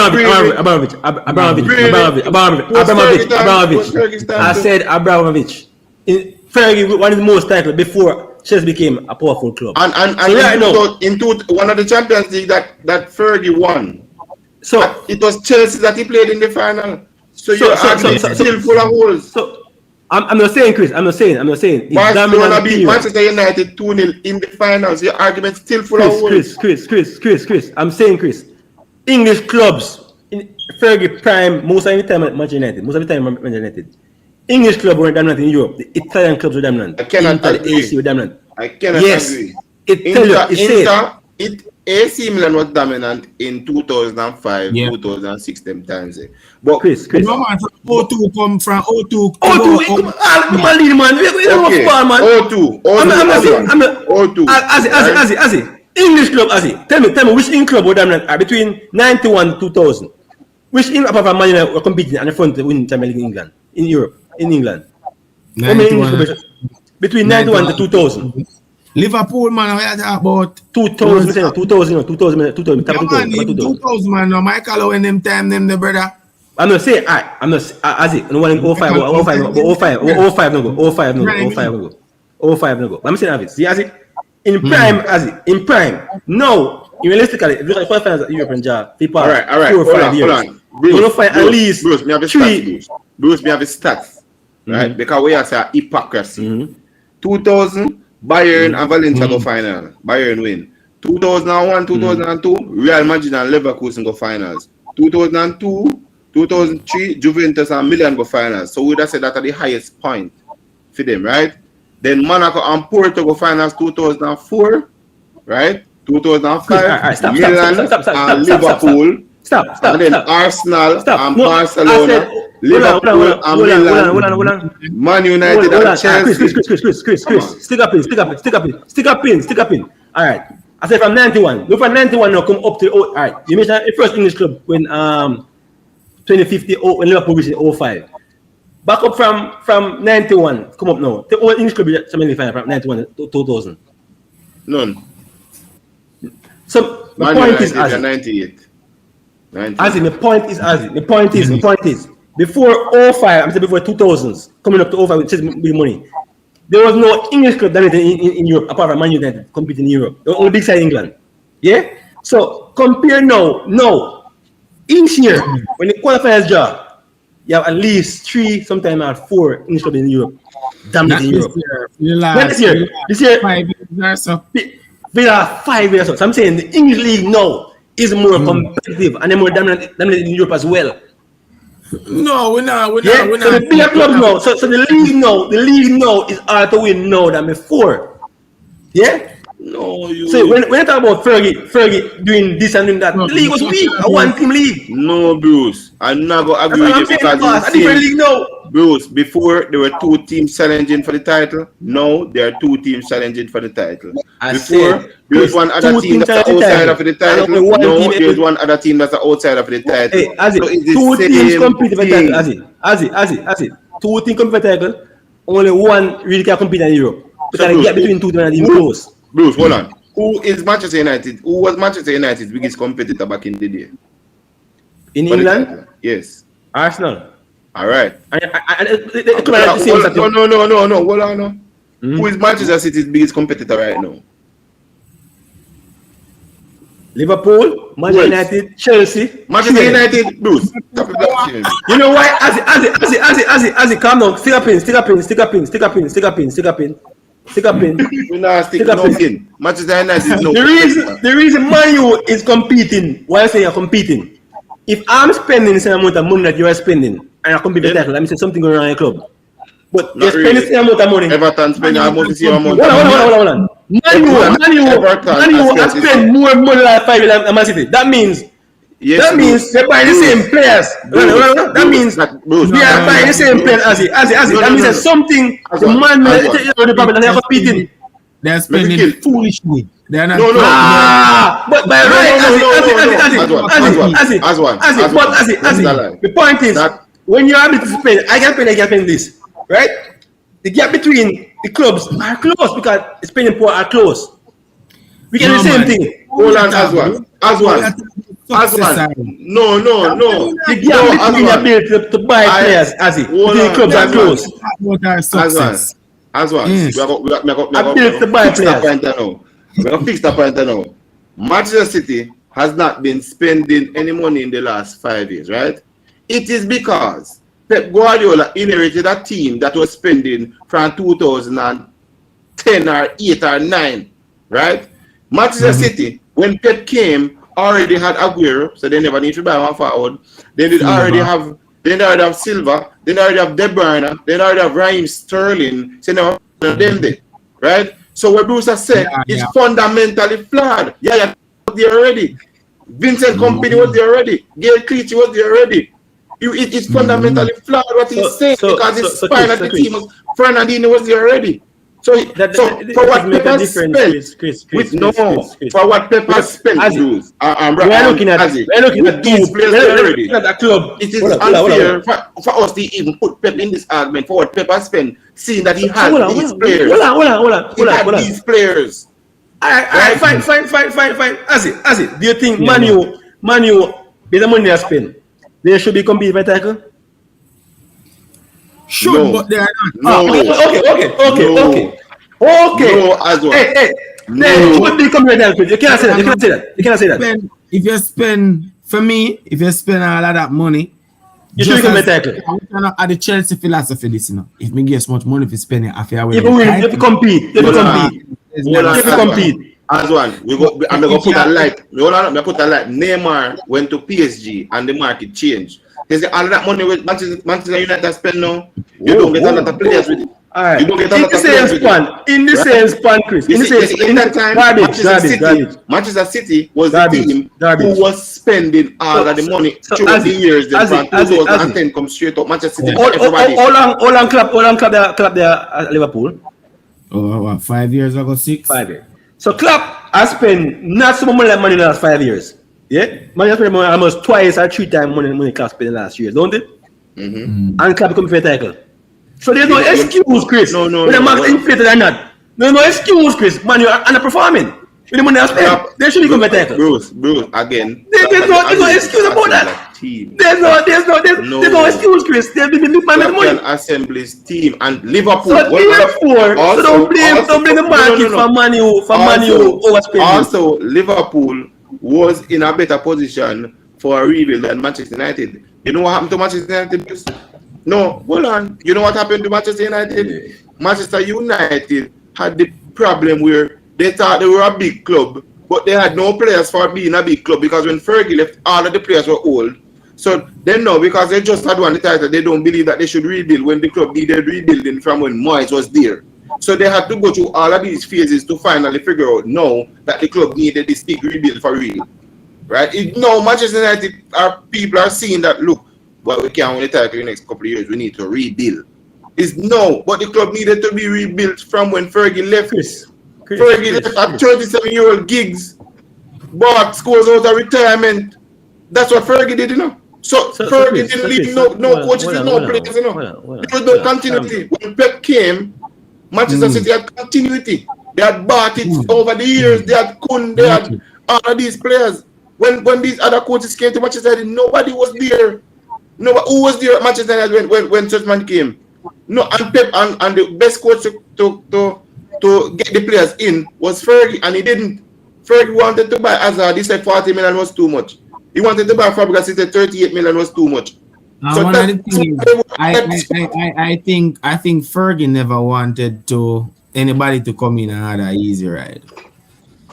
said Abramovich. In Fergie won the most titles before Chelsea became a powerful club. And so right now, one of the Champions League that Fergie won. So it was Chelsea that he played in the final. So you're still full of holes. So I'm not saying, Chris. I'm not saying. Barcelona beat Manchester United 2-0 in the finals. Your argument's still full of holes. Chris. I'm saying, Chris. English clubs in Fergie prime most of the time at Manchester United. English clubs were dominant in Europe. The Italian clubs were dominant. I cannot agree. The AC were dominant. I cannot agree. AC Milan was dominant in 2005, 2006 them times. But Chris. No man, from O2 come from O2. Come on, lead man. We don't know football, man. O2. Azzy. English club, Azzy. Tell me which English club were dominant between 91 and 2000. Which English apart from Man United were competing at the front to win Champions League in England, in Europe, in England? How many English clubs between 91 to 2000? Liverpool, man, we are talking about 2000, 2000, man. No, Michael, when them time, them the brother. I'm not saying, I'm not, Azzy, no one in 05 no go. I'm saying, Azzy, see, Azzy, in prime, Azzy, in prime, no, realistically, if you look at 5 finals at European job, people all right, 4 or 5 years. Hold on. You're going to find at least Bruce, me have a 3. Bruce, me have a stats, right? Because we have a hypocrisy. 2000, Bayern and Valencia go final. Bayern win. 2001, 2002, Real Madrid and Leverkusen go finals. 2002, 2003, Juventus and Milan go finals. So we would say that at the highest point for them, right? Then Monaco and Porto go finals 2004, right? 2005, Milan and Liverpool. Stop. And then Arsenal and Barcelona. Liverpool and Milan, Man United and Chelsea. Chris, stick up in. All right. I said from 91. Look from 91 now come up to all right. You mentioned the first English club when 2050 when Liverpool reached 05. Back up from 91. Come up now. The old English club from 91 to 2000. None. So the Man point United is Azzy. 98. Azzy, the point is before 05, I'm saying before 2000s, coming up to 05 with big money, there was no English club dominated in Europe apart from Man United competing in Europe. The only big side England. Yeah? So compare now, each year, when the quarterfinals draw, you have at least 3, sometimes 4 English clubs in Europe. Dominating Europe. This year, 5 years. There are 5 years. So I'm saying the English league now is more competitive and they're more dominant in Europe as well. No, we're not. So the bigger clubs now. So the league now is harder to win now than before. Yeah. No, you. So when you talk about Fergie doing this and doing that, the league was weak. A one-team league. No, Bruce. I'm not gonna agree with you because a different league now. Bruce, before there were 2 teams challenging for the title. Now there are 2 teams challenging for the title. Before there was one other team that's outside for the title. No, there's one other team that's outside for the title. Hey, Azzy, 2 teams compete for the title. Azzy. 2 teams compete for the title. Only one really can compete in Europe. Because the gap between 2 teams is close. Bruce, hold on. Who is Manchester United? Who was Manchester United's biggest competitor back in the day? In England? Yes. Arsenal. All right. No. Hold on. Who is Manchester City's biggest competitor right now? Liverpool, Manchester United, Chelsea. Manchester United, Bruce. Stop it. You know why? As it calm down. Stick up in. We're not sticking nothing. Manchester United is no. The reason Man U is competing, why I say you're competing. If I'm spending the same amount of money that you are spending, and I compete with that, let me say something going on in your club. But you're spending the same amount of money. Everton spending almost the same amount. Hold on. Man U has spent more money than 5 years than Man City. That means they're buying the same players. That means they are buying the same players as it. That means there's something the man the problem they are competing. They are spending foolishly. They are not. But by right, the point is when you are able to spend, I can spend this, right? The gap between the clubs are close because the spending power are close. We get the same thing. Hold on, as one. No. The gap between the ability to buy players, the clubs are close. As one. Yes. We're going to fix that point now. Manchester City has not been spending any money in the last 5 years, right? It is because Pep Guardiola inherited a team that was spending from 2010 or 8 or 9, right? Manchester City, when Pep came, already had Aguero, so they never need to buy one forward. They already have Silva, they already have De Bruyne, they already have Raheem Sterling, so now them there, right? So what Bruce has said is fundamentally flawed. Yeah, was there already. Vincent Kompany was there already. Gail Clichy was there already. It's fundamentally flawed what he's saying because his spine at the team was Fernandinho was there already. So for what Pep has spent, for what Pep has spent, we're looking at these players already. It is unfair for us to even put Pep in this argument for what Pep has spent, seeing that he has these players. Hold on. These players. Alright, fine. As it. Do you think Man U, with the money they spend, they should be competing for title? Sure, but they are not. Okay. No, as well. Hey. They should be competing for title. You cannot say that. If you spend all of that money, you should be competing for title. At the Chelsea philosophy, this, if me get much money for spending, I feel if you compete. As one, I'm gonna put a light. Neymar went to PSG and the market changed. They say all that money with Manchester United spend now, you don't get a lot of players with it. Alright. You don't get a lot of players with it. In the same span, Chris. In that time, Manchester City was the team who was spending all of the money throughout the years. Then from 2010 come straight up Manchester City. All on clap there at Liverpool. Oh, what, 5 years ago, 6? 5 years. So Klopp has spent not so much money in the last 5 years. Yeah? Man has spent almost twice or 3 times money Klopp spent in the last years, don't it? And Klopp come for a title. So there's no excuse, Chris. No. Whether Max inflated or not. There's no excuse, Chris. Man, you're underperforming. With the money I spent, they should be come for a title. Bruce, again. There's no excuse about that. There's no excuse, Chris. They've been big man with money. Assembly's team and Liverpool. So therefore, don't blame the market for Man U overspending. Also, Liverpool was in a better position for a rebuild than Manchester United. You know what happened to Manchester United? No, hold on. You know what happened to Manchester United? Manchester United had the problem where they thought they were a big club, but they had no players for being a big club because when Fergie left, all of the players were old. So then now, because they just had won the title, they don't believe that they should rebuild when the club needed rebuilding from when Moyes was there. So they had to go through all of these phases to finally figure out now that the club needed this big rebuild for real. Right? Now Manchester United people are seeing that, look, well, we can't win the title in the next couple of years, we need to rebuild. It's no, but the club needed to be rebuilt from when Fergie left. Fergie left at 37-year-old Giggs, bought scores out of retirement. That's what Fergie did, you know. So Fergie didn't leave no coaches, no players, you know. There was no continuity. When Pep came, Manchester City had continuity. They had bought it over the years. They had Kun, they had all of these players. When these other coaches came to Manchester United, nobody was there. Who was there at Manchester United when Suchman came? No, and Pep and the best coach to get the players in was Fergie, and he didn't. Fergie wanted to buy Hazard. He said 40 million was too much. He wanted to buy Fabregas. He said 38 million was too much. So one of the things, I think Fergie never wanted anybody to come in and have an easy ride.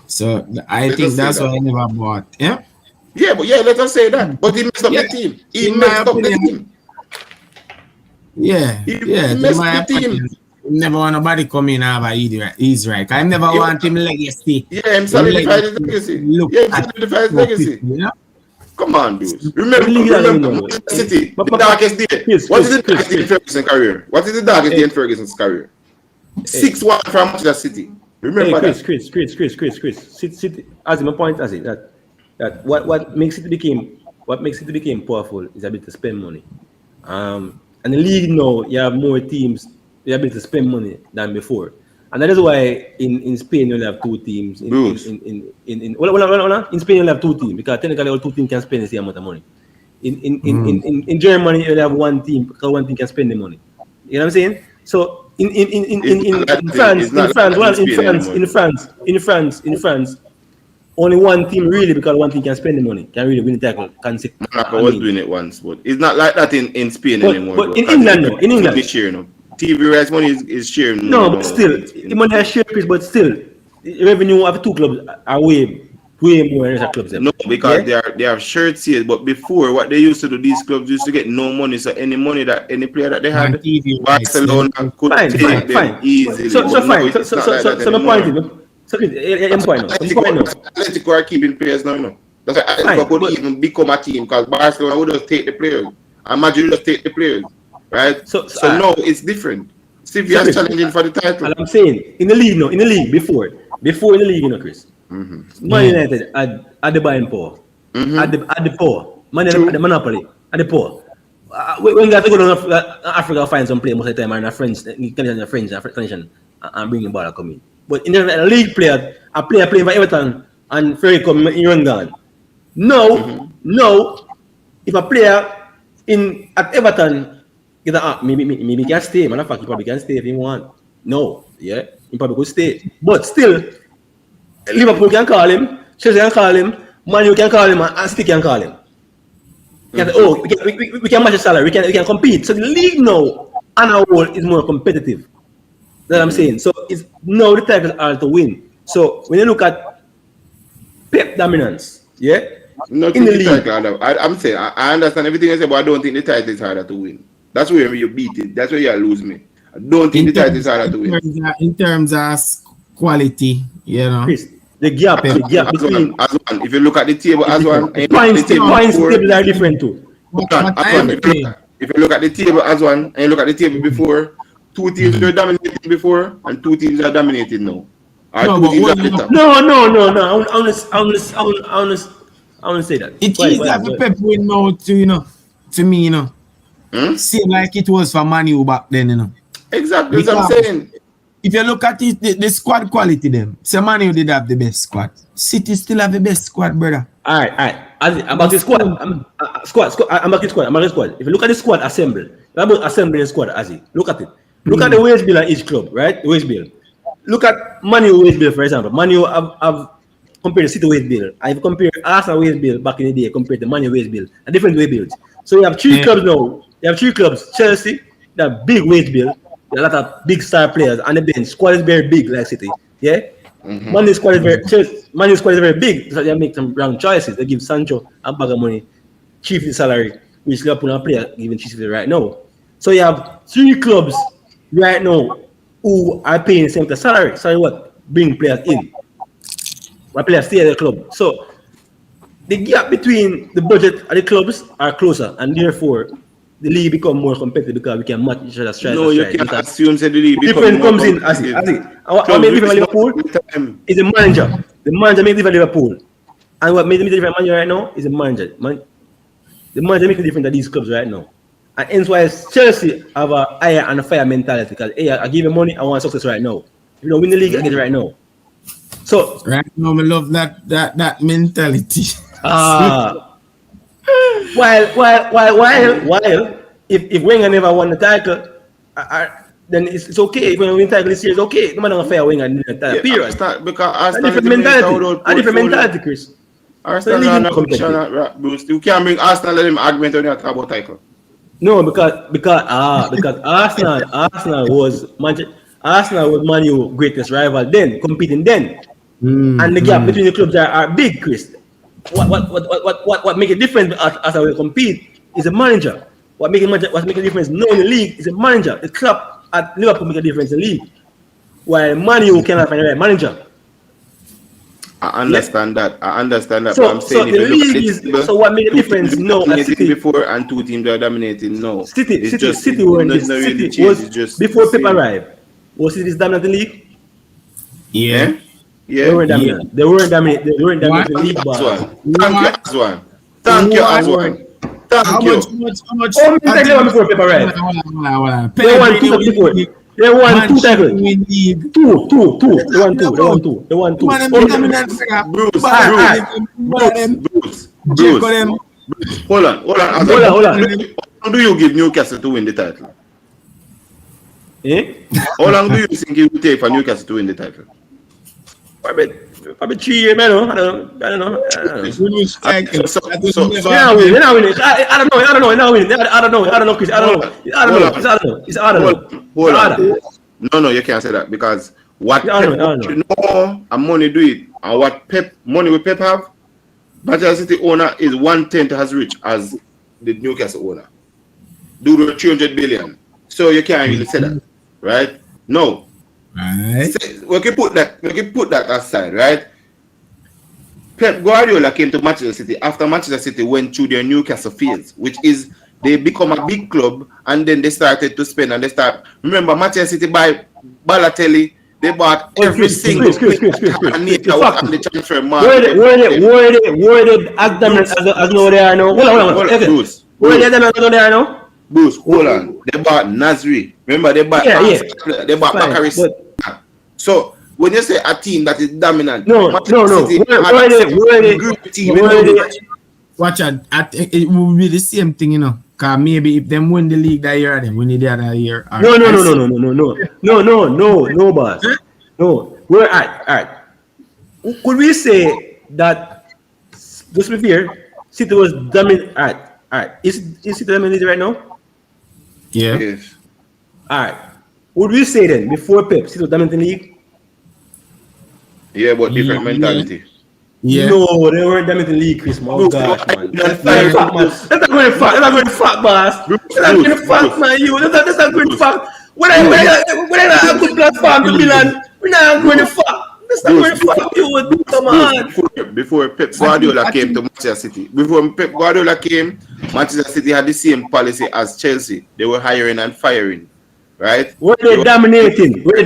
So I think that's why I never bought. Yeah. Yeah, but let us say that. But he messed up the team. He messed up the team. Yeah. He messed up the team. Never want nobody come in and have an easy ride. I never want him legacy. Yeah, him solidify his legacy. Solidify his legacy. Yeah. Come on, dude. Remember City, the darkest day. What is the darkest day in Ferguson's career? What is the darkest day in Ferguson's career? 6-1 from Manchester City. Remember that. Chris. City, as my point, as it that what makes it became powerful is ability to spend money. And the league now, you have more teams, the ability to spend money than before. And that is why in Spain you only have two teams. In Spain you only have two teams because technically all two teams can spend the same amount of money. In Germany you only have one team because one team can spend the money. You know what I'm saying? So in France, only one team really because one team can spend the money, can really win the title. Monaco was doing it once, but it's not like that in Spain anymore. But in England, no. In England, this year, no. TV rights money is sharing. No, but still, the money is shared, but still, the revenue of two clubs are way more than other clubs. No, because they have shared sales. But before, what they used to do, these clubs used to get no money. So any money that any player that they had, Barcelona could take them easily. So fine. So my point is, Atletico are keeping players now. No, that's why Atletico could even become a team because Barcelona would just take the players, and Madrid would just take the players. Right? So no, it's different. Sevilla is challenging for the title. And I'm saying, in the league, before in the league, Chris. Man United had the buying power. At the power. Man United had the monopoly. At the power. When you have to go to Africa find some play most of the time and a French connection and bring the ball come in. But in the league player, a player playing for Everton and Ferry come in run gone. No, if a player at Everton maybe can stay. Man, he probably can stay if he want. No, he probably could stay. But still, Liverpool can call him, Chelsea can call him, Man U can call him, and City can call him. We can match the salary. We can compete. So the league now, on our whole, is more competitive. That's what I'm saying. So it's now the titles are to win. So when you look at Pep dominance, in the league, I'm saying I understand everything I say, but I don't think the title is harder to win. That's where you beat it. That's where you lose me. I don't think the title is harder to win. In terms of quality, Chris, the gap between. As one, if you look at the table, as one, points tables are different too. If you look at the table as one, and you look at the table before, two teams were dominating before, and two teams are dominating now. I want to say that. It's easy to Pep win now to me, Seem like it was for Man U back then, Exactly, that's what I'm saying. If you look at it, the squad quality, them. So Man U did have the best squad. City still have the best squad, brother. All right. About the squad. I'm about the squad. If you look at the squad assembled, about assembling the squad, look at it. Look at the wage bill at each club, right? The wage bill. Look at Man U wage bill, for example. Man U have compared the City wage bill. I've compared Arsenal wage bill back in the day compared to Man U wage bill. A different wage bills. So you have three clubs now. You have three clubs. Chelsea, they have big wage bill. There are a lot of big star players on the bench. Squad is very big, like City. Yeah? Man U's squad is very big. So they make some wrong choices. They give Sancho a bag of money, chief salary, which Liverpool are player giving chief right now. So you have three clubs right now who are paying the same salary. So what? Bring players in. Why players stay at the club? So the gap between the budget of the clubs are closer, and therefore the league become more competitive because we can match each other's strikes. No, you can't assume that the league different comes in. As it. What makes different Liverpool is the manager. The manager makes different Liverpool, and what makes different manager right now is the manager. The manager makes it different than these clubs right now, and hence why Chelsea have a higher and a fire mentality because I give you money, I want success right now. If you don't win the league, I get it right now. So right now, I love that mentality. While if Wenger never won the title, then it's okay. If we win title this year, it's okay. No matter how fair wing and the entire period. Because A different mentality, Chris. Arsenal are not competition, Bruce. You can't bring Arsenal let them argument when you talk about title. No, because Arsenal was Man U greatest rival then, competing then, and the gap between the clubs are big, Chris. What make a difference as we compete is a manager. What make a difference now in the league is a manager. The club at Liverpool make a difference in the league, while Man U cannot find the right manager. I understand that. So, but I'm saying the league is so what made a difference? No, City before and two teams are dominating. No, City were in this. City was before Pep arrived. Was City's dominant league? Yeah. They weren't dominant. They weren't dominant the league. Thank you, Aswan. How much? How many titles before Pep arrived? They won 2 titles before. They won 2 titles. Two. They won two. Bruce. Hold on. How do you give Newcastle to win the title? How long do you think it will take for Newcastle to win the title? Probably 3 years, man. I don't know. So, They're not winning. I don't know, Chris. It's Hold on. No, you can't say that because what Pep and money do it, and what money we Pep have, Manchester City owner is 1/10 as rich as the Newcastle owner. Do the 300 billion. So you can't really say that, right? No. Right. We can put that aside, right? Pep Guardiola came to Manchester City after Manchester City went through their Newcastle phase, which is they become a big club and then they started to spend and they start. Remember, Manchester City buy Balotelli, they bought every single player on the transfer market. Were they as dominant as no they are now? Hold on. Bruce. Were they dominant as no they are now? Bruce, hold on. They bought Nasri. Remember, they bought they bought Bakary. So when you say a team that is dominant, no. Watch out. I think it will be the same thing, you know. Cause maybe if them win the league that year, then win the other year. No, boss. No, we're alright. Could we say that? Just to be fair, City was dominant. Alright. Is City dominant right now? Yeah. Yes. Alright. Would we say then before Pep, City was dominant in the league? Yeah, but different mentality. Yeah. No, they weren't dominant in the league, Chris. Man. That's not going fact, boss. That's not going fact, man. That's not going fact. When I have a good platform to Milan, we're not going to fact. That's not going fact. You come on. Before Pep Guardiola came to Manchester City, Manchester City had the same policy as Chelsea. They were hiring and firing. Right? Were they dominating? Chris?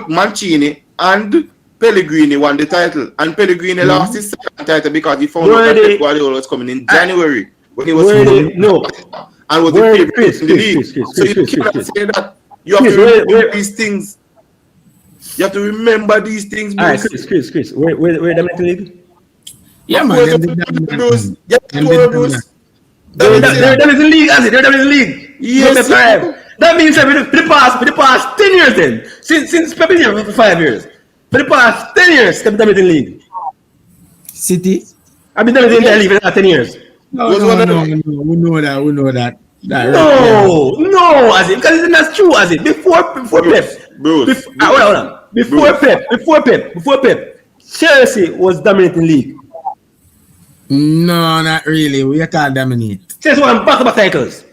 Mancini and Pellegrini won the title, and Pellegrini lost his second title because he found out that Pep Guardiola was coming in January when he was and was the favorite in the league. So you cannot say that. You have to remember these things. You have to remember these things. Alright, Chris. Where dominating league? Yeah, man. They're dominating the league, as it? They're dominating the league. Yes, that means that for the past 10 years then, since Pep is here for 5 years, for the past 10 years, they've been dominating the league. City? I've been dominating the league for the last 10 years. No, we know that. No, as it, because that's true, as it. Before Pep. Bruce. Hold on. Before Pep, Chelsea was dominating the league. No, not really. We can't dominate. Chelsea won back-to-back titles.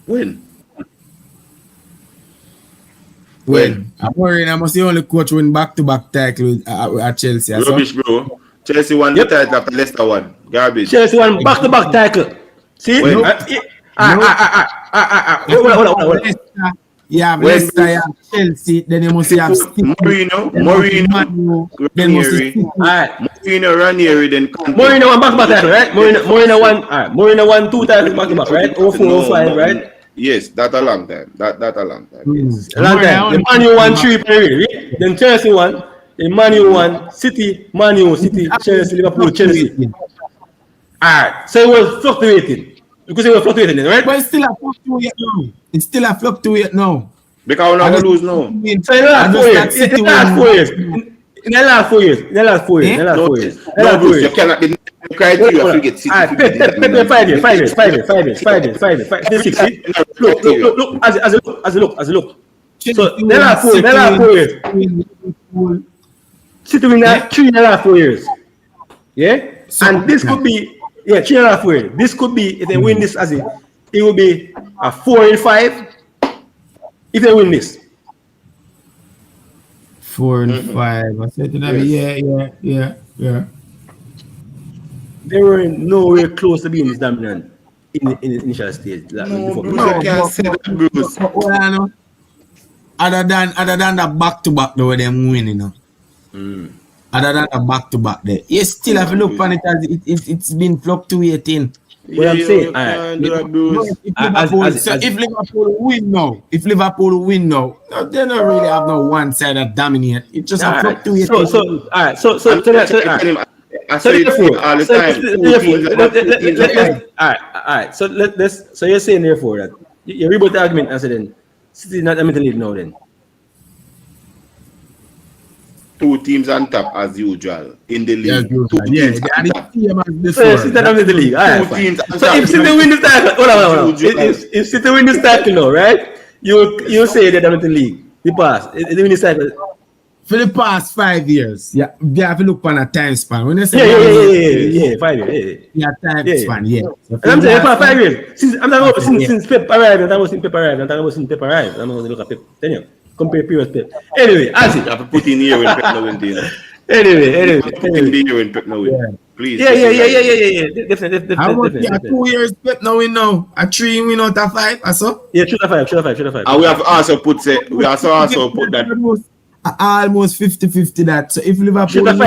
When? I'm worried I must the only coach win back-to-back title at Chelsea. Rubbish, bro. Chelsea won the title after Leicester won. Garbage. Chelsea won back-to-back title. See? When? Hold on. You have Leicester, you have Chelsea, then you must have Mourinho, Ranieri, then Mourinho won back-to-back title, right? Mourinho won 2 titles back-to-back, right? 04, 05, right? Yes, that's a long time. That's a long time. Yes. A long time. The Man U won 3 period. Then Chelsea won. The Man U won. City, Chelsea, Liverpool, Chelsea. Alright. So it was fluctuating. Because they were fluctuating, right? But it's still a fluctuate now. It's still a fluctuate now. Because we're not going to lose now. So in the last 4 years, in the last 4 years, in the last 4 years, in the last 4 years, in the last 4 years, No, Bruce, you cannot be criteria to get City. 5 years. This 60. Look, as a look. So in the last 4 years, City win that 3 in the last 4 years. Yeah? And this could be, 3 in the last 4 years. This could be, if they win this, it will be a 4 in 5 if they win this. 4 and 5. I said to them, yeah. They were nowhere close to being this dominant in the initial stage. You can't say that, Bruce. Other than the back-to-back, though, them winning, Other than the back-to-back there. You still have to look on it as it's been fluctuating. What I'm saying, if Liverpool win now, they don't really have no one side that dominate. It just a fluctuating. So you're saying therefore that you rebut the argument and say then City is not a mental league now then. 2 teams on top as usual in the league. They are the same as before. So City not in the league. So if City win this title, hold on. If City win this title now, right? You say they're in the league. The past, they win this title. For the past 5 years, they have to look on a time span. When they say 5 years. Yeah, time span, yeah. So and I'm saying for 5 years. Since Pep arrived, and I was in Pep arrived. I'm going to look at Pep. Then you compare previous Pep. Anyway, as it. You have to put in here when Pep no win. Anyway. Put in here when Pep no win. Please. Yeah. Definitely. How much? 2 years Pep no win now. A 3 win out of 5, or so? Yeah, 3 out of 5. And we have also put that. Almost 50-50 that. So if Liverpool that's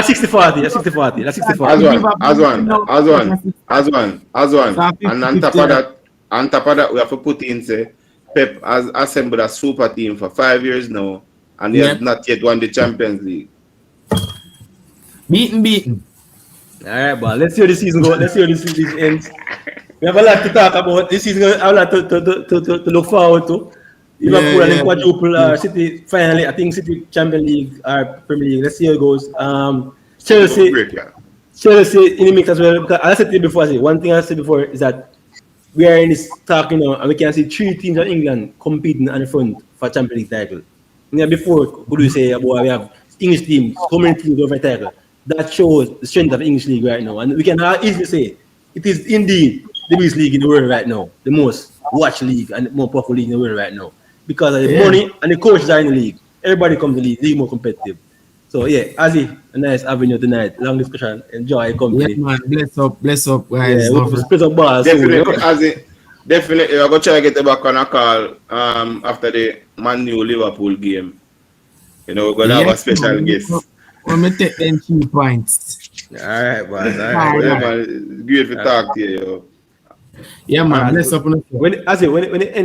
60-40. As one. And on top of that, we have to put in say Pep has assembled a super team for 5 years now, and they have not yet won the Champions League. Beaten. All right, but let's see how the season goes. Let's see how the season ends. We have a lot to talk about. This season, a lot to look forward to. Liverpool and then quadruple City finally. I think City Champions League or Premier League. Let's see how it goes. Chelsea in the mix as well. Because as I said before, one thing I said before is that we are in this talk, and we can see 3 teams in England competing on the front for Champions League title. Before, could we say we have English teams, so many teams over title? That shows the strength of the English league right now, and we can easily say it is indeed the best league in the world right now, the most watched league and the more powerful league in the world right now. Because of the money and the coaches are in the league. Everybody comes to the league more competitive. So Azzy, a nice avenue tonight. Long discussion. Enjoy company. Yeah, man. Bless up, guys. We'll split up balls. Definitely, Azzy. Definitely, I'm going to try to get the back on a call after the Man U Liverpool game. We're going to have a special guest. Let me take them 2 points. All right, boys. Yeah, man. It's great to talk to you. Yeah, man. Bless up. When it ends.